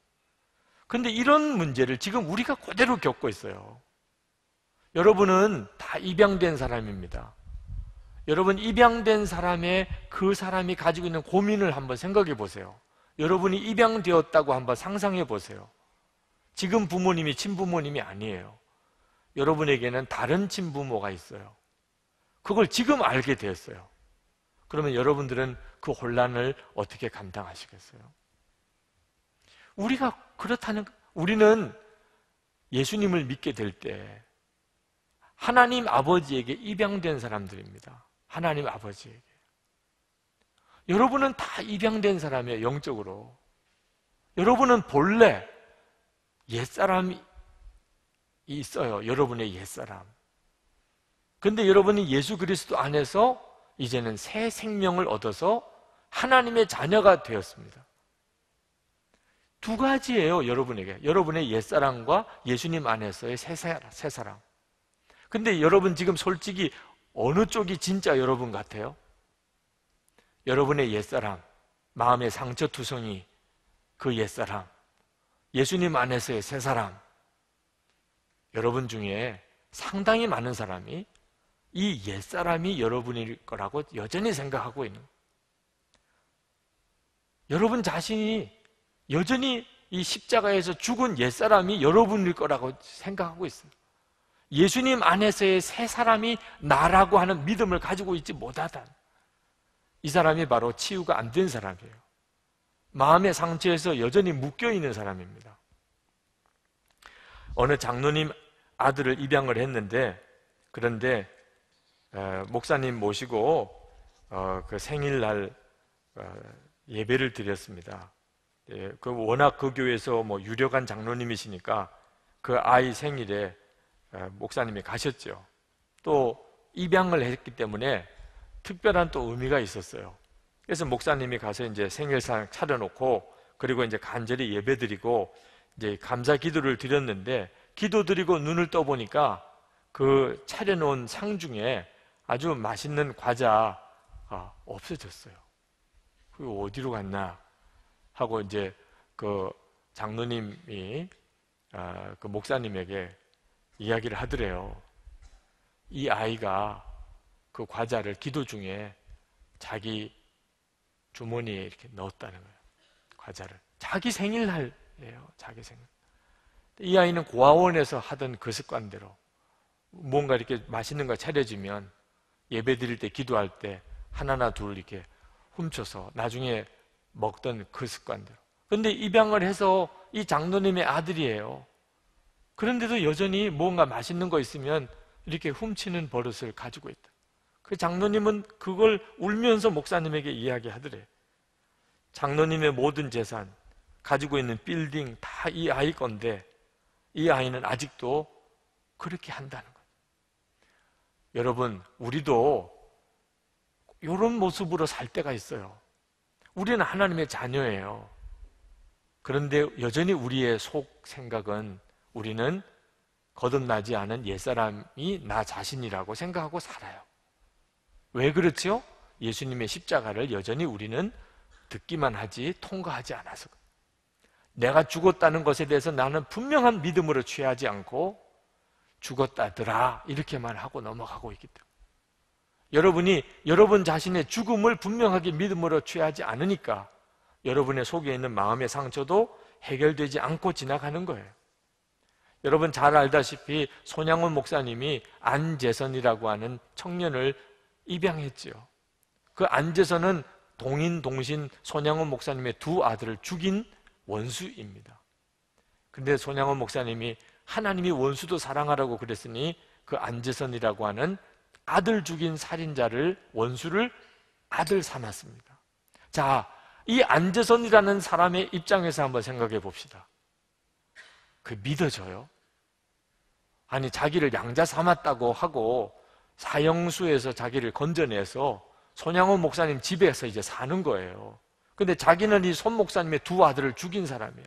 근데 이런 문제를 지금 우리가 그대로 겪고 있어요. 여러분은 다 입양된 사람입니다. 여러분 입양된 사람의 그 사람이 가지고 있는 고민을 한번 생각해 보세요. 여러분이 입양되었다고 한번 상상해 보세요. 지금 부모님이 친부모님이 아니에요. 여러분에게는 다른 친부모가 있어요. 그걸 지금 알게 되었어요. 그러면 여러분들은 그 혼란을 어떻게 감당하시겠어요? 우리는 예수님을 믿게 될 때 하나님 아버지에게 입양된 사람들입니다. 하나님 아버지에게. 여러분은 다 입양된 사람이에요, 영적으로. 여러분은 본래 옛사람이 있어요, 여러분의 옛사람. 근데 여러분이 예수 그리스도 안에서 이제는 새 생명을 얻어서 하나님의 자녀가 되었습니다. 두 가지예요, 여러분에게. 여러분의 옛사람과 예수님 안에서의 새 사람. 근데 여러분 지금 솔직히 어느 쪽이 진짜 여러분 같아요? 여러분의 옛사람, 마음의 상처투성이, 그 옛사람, 예수님 안에서의 새 사람. 여러분 중에 상당히 많은 사람이 이 옛사람이 여러분일 거라고 여전히 생각하고 있는 거예요. 여러분 자신이 여전히 이 십자가에서 죽은 옛사람이 여러분일 거라고 생각하고 있어요. 예수님 안에서의 새 사람이 나라고 하는 믿음을 가지고 있지 못하다. 이 사람이 바로 치유가 안 된 사람이에요. 마음의 상처에서 여전히 묶여있는 사람입니다. 어느 장로님 아들을 입양을 했는데, 그런데 목사님 모시고 그 생일날 예배를 드렸습니다. 워낙 그 교회에서 뭐 유력한 장로님이시니까 그 아이 생일에 목사님이 가셨죠. 또 입양을 했기 때문에 특별한 또 의미가 있었어요. 그래서 목사님이 가서 이제 생일상 차려놓고, 그리고 이제 간절히 예배드리고 이제 감사 기도를 드렸는데, 기도 드리고 눈을 떠보니까 그 차려놓은 상 중에 아주 맛있는 과자가 없어졌어요. 그게 어디로 갔나 하고 이제 그 장로님이 그 목사님에게 이야기를 하더래요. 이 아이가 그 과자를 기도 중에 자기 주머니에 이렇게 넣었다는 거예요. 과자를. 자기 생일날이에요. 자기 생일. 이 아이는 고아원에서 하던 그 습관대로 뭔가 이렇게 맛있는 거 차려주면 예배 드릴 때, 기도할 때 하나나 둘 이렇게 훔쳐서 나중에 먹던 그 습관대로. 근데 입양을 해서 이 장로님의 아들이에요. 그런데도 여전히 뭔가 맛있는 거 있으면 이렇게 훔치는 버릇을 가지고 있다. 그 장로님은 그걸 울면서 목사님에게 이야기하더래. 장로님의 모든 재산, 가지고 있는 빌딩 다 이 아이 건데 이 아이는 아직도 그렇게 한다는 거예요. 여러분, 우리도 이런 모습으로 살 때가 있어요. 우리는 하나님의 자녀예요. 그런데 여전히 우리의 속 생각은 우리는 거듭나지 않은 옛사람이 나 자신이라고 생각하고 살아요. 왜 그렇죠? 예수님의 십자가를 여전히 우리는 듣기만 하지 통과하지 않아서. 내가 죽었다는 것에 대해서 나는 분명한 믿음으로 취하지 않고 죽었다더라 이렇게만 하고 넘어가고 있기 때문에, 여러분이 여러분 자신의 죽음을 분명하게 믿음으로 취하지 않으니까 여러분의 속에 있는 마음의 상처도 해결되지 않고 지나가는 거예요. 여러분 잘 알다시피 손양원 목사님이 안재선이라고 하는 청년을 입양했지요. 그 안재선은 동인 동신 손양원 목사님의 두 아들을 죽인 원수입니다. 근데 손양원 목사님이 하나님이 원수도 사랑하라고 그랬으니 그 안재선이라고 하는 아들 죽인 살인자를, 원수를 아들 삼았습니다. 자, 이 안재선이라는 사람의 입장에서 한번 생각해 봅시다. 그 믿어져요? 아니, 자기를 양자 삼았다고 하고 사형수에서 자기를 건져내서 손양원 목사님 집에서 이제 사는 거예요. 근데 자기는 이 손 목사님의 두 아들을 죽인 사람이에요.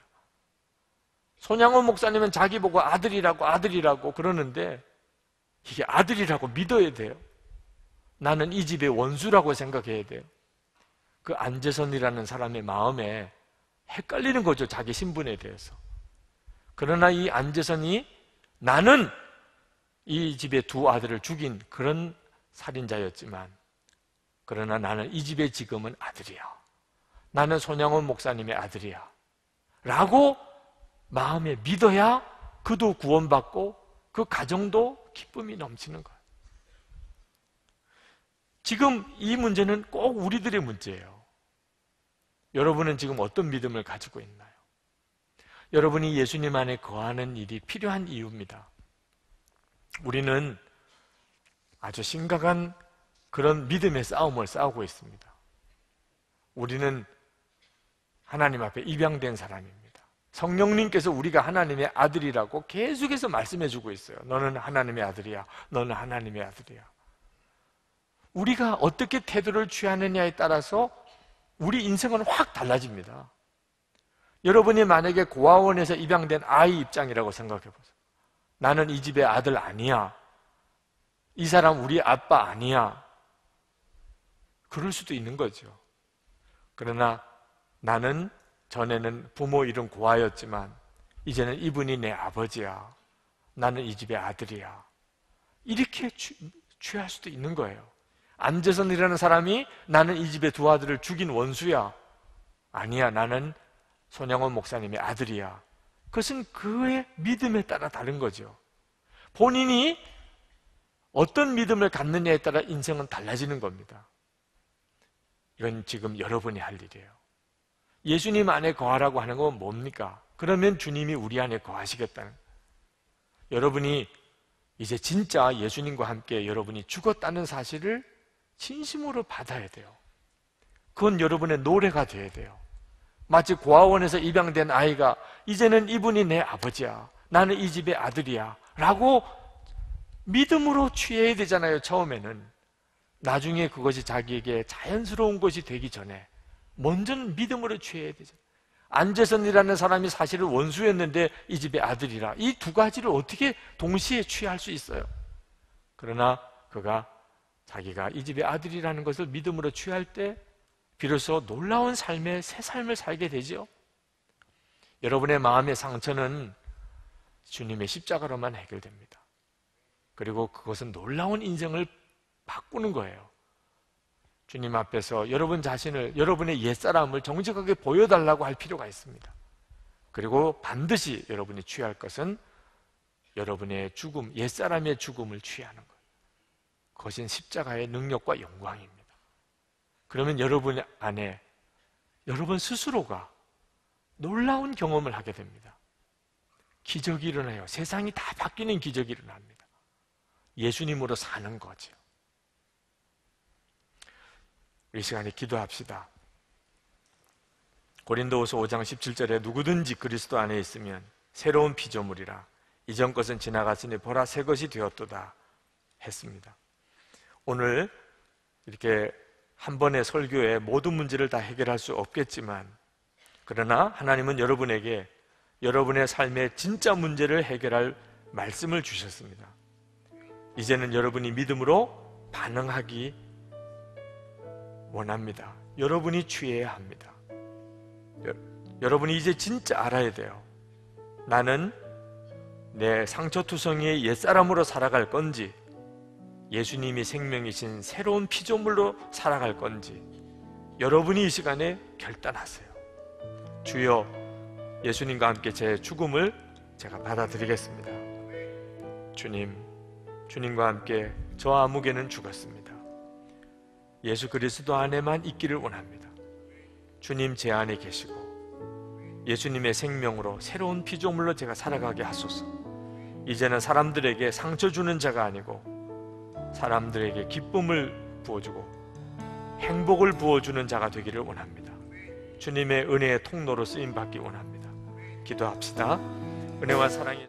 손양원 목사님은 자기 보고 아들이라고 그러는데 이게 아들이라고 믿어야 돼요. 나는 이 집의 원수라고 생각해야 돼요. 그 안재선이라는 사람의 마음에 헷갈리는 거죠, 자기 신분에 대해서. 그러나 이 안재선이 나는 이 집의 두 아들을 죽인 그런 살인자였지만, 그러나 나는 이 집의 지금은 아들이야. 나는 손양원 목사님의 아들이야 라고 마음에 믿어야 그도 구원받고 그 가정도 기쁨이 넘치는 거예요. 지금 이 문제는 꼭 우리들의 문제예요. 여러분은 지금 어떤 믿음을 가지고 있나요? 여러분이 예수님 안에 거하는 일이 필요한 이유입니다. 우리는 아주 심각한 그런 믿음의 싸움을 싸우고 있습니다. 우리는 하나님 앞에 입양된 사람입니다. 성령님께서 우리가 하나님의 아들이라고 계속해서 말씀해주고 있어요. 너는 하나님의 아들이야. 너는 하나님의 아들이야. 우리가 어떻게 태도를 취하느냐에 따라서 우리 인생은 확 달라집니다. 여러분이 만약에 고아원에서 입양된 아이 입장이라고 생각해 보세요. 나는 이 집의 아들 아니야. 이 사람 우리 아빠 아니야. 그럴 수도 있는 거죠. 그러나 나는 전에는 부모 이름 고아였지만 이제는 이분이 내 아버지야. 나는 이 집의 아들이야. 이렇게 취할 수도 있는 거예요. 안재선이라는 사람이 나는 이 집의 두 아들을 죽인 원수야. 아니야, 나는 손양원 목사님의 아들이야. 그것은 그의 믿음에 따라 다른 거죠. 본인이 어떤 믿음을 갖느냐에 따라 인생은 달라지는 겁니다. 이건 지금 여러분이 할 일이에요. 예수님 안에 거하라고 하는 건 뭡니까? 그러면 주님이 우리 안에 거하시겠다는 거예요. 여러분이 이제 진짜 예수님과 함께 여러분이 죽었다는 사실을 진심으로 받아야 돼요. 그건 여러분의 노래가 돼야 돼요. 마치 고아원에서 입양된 아이가 이제는 이분이 내 아버지야. 나는 이 집의 아들이야. 라고 믿음으로 취해야 되잖아요, 처음에는. 나중에 그것이 자기에게 자연스러운 것이 되기 전에 먼저는 믿음으로 취해야 되죠. 안재선이라는 사람이 사실은 원수였는데 이 집의 아들이라. 이 두 가지를 어떻게 동시에 취할 수 있어요? 그러나 그가 자기가 이 집의 아들이라는 것을 믿음으로 취할 때 비로소 놀라운 삶의 새 삶을 살게 되죠. 여러분의 마음의 상처는 주님의 십자가로만 해결됩니다. 그리고 그것은 놀라운 인생을 바꾸는 거예요. 주님 앞에서 여러분 자신을, 여러분의 옛사람을 정직하게 보여달라고 할 필요가 있습니다. 그리고 반드시 여러분이 취할 것은 여러분의 죽음, 옛사람의 죽음을 취하는 거예요. 그것은 십자가의 능력과 영광입니다. 그러면 여러분 안에 여러분 스스로가 놀라운 경험을 하게 됩니다. 기적이 일어나요. 세상이 다 바뀌는 기적이 일어납니다. 예수님으로 사는 거죠. 이 시간에 기도합시다. 고린도후서 5장 17절에 누구든지 그리스도 안에 있으면 새로운 피조물이라 이전 것은 지나갔으니 보라 새 것이 되었도다 했습니다. 오늘 이렇게 한 번의 설교에 모든 문제를 다 해결할 수 없겠지만, 그러나 하나님은 여러분에게 여러분의 삶의 진짜 문제를 해결할 말씀을 주셨습니다. 이제는 여러분이 믿음으로 반응하기 원합니다. 여러분이 취해야 합니다. 여러분이 이제 진짜 알아야 돼요. 나는 내 상처투성이의 옛사람으로 살아갈 건지, 예수님이 생명이신 새로운 피조물로 살아갈 건지 여러분이 이 시간에 결단하세요. 주여, 예수님과 함께 제 죽음을 제가 받아들이겠습니다. 주님과 함께 저 아무개는 죽었습니다. 예수 그리스도 안에만 있기를 원합니다. 주님 제 안에 계시고 예수님의 생명으로 새로운 피조물로 제가 살아가게 하소서. 이제는 사람들에게 상처 주는 자가 아니고 사람들에게 기쁨을 부어주고 행복을 부어주는 자가 되기를 원합니다. 주님의 은혜의 통로로 쓰임받기 원합니다. 기도합시다. 은혜와 사랑이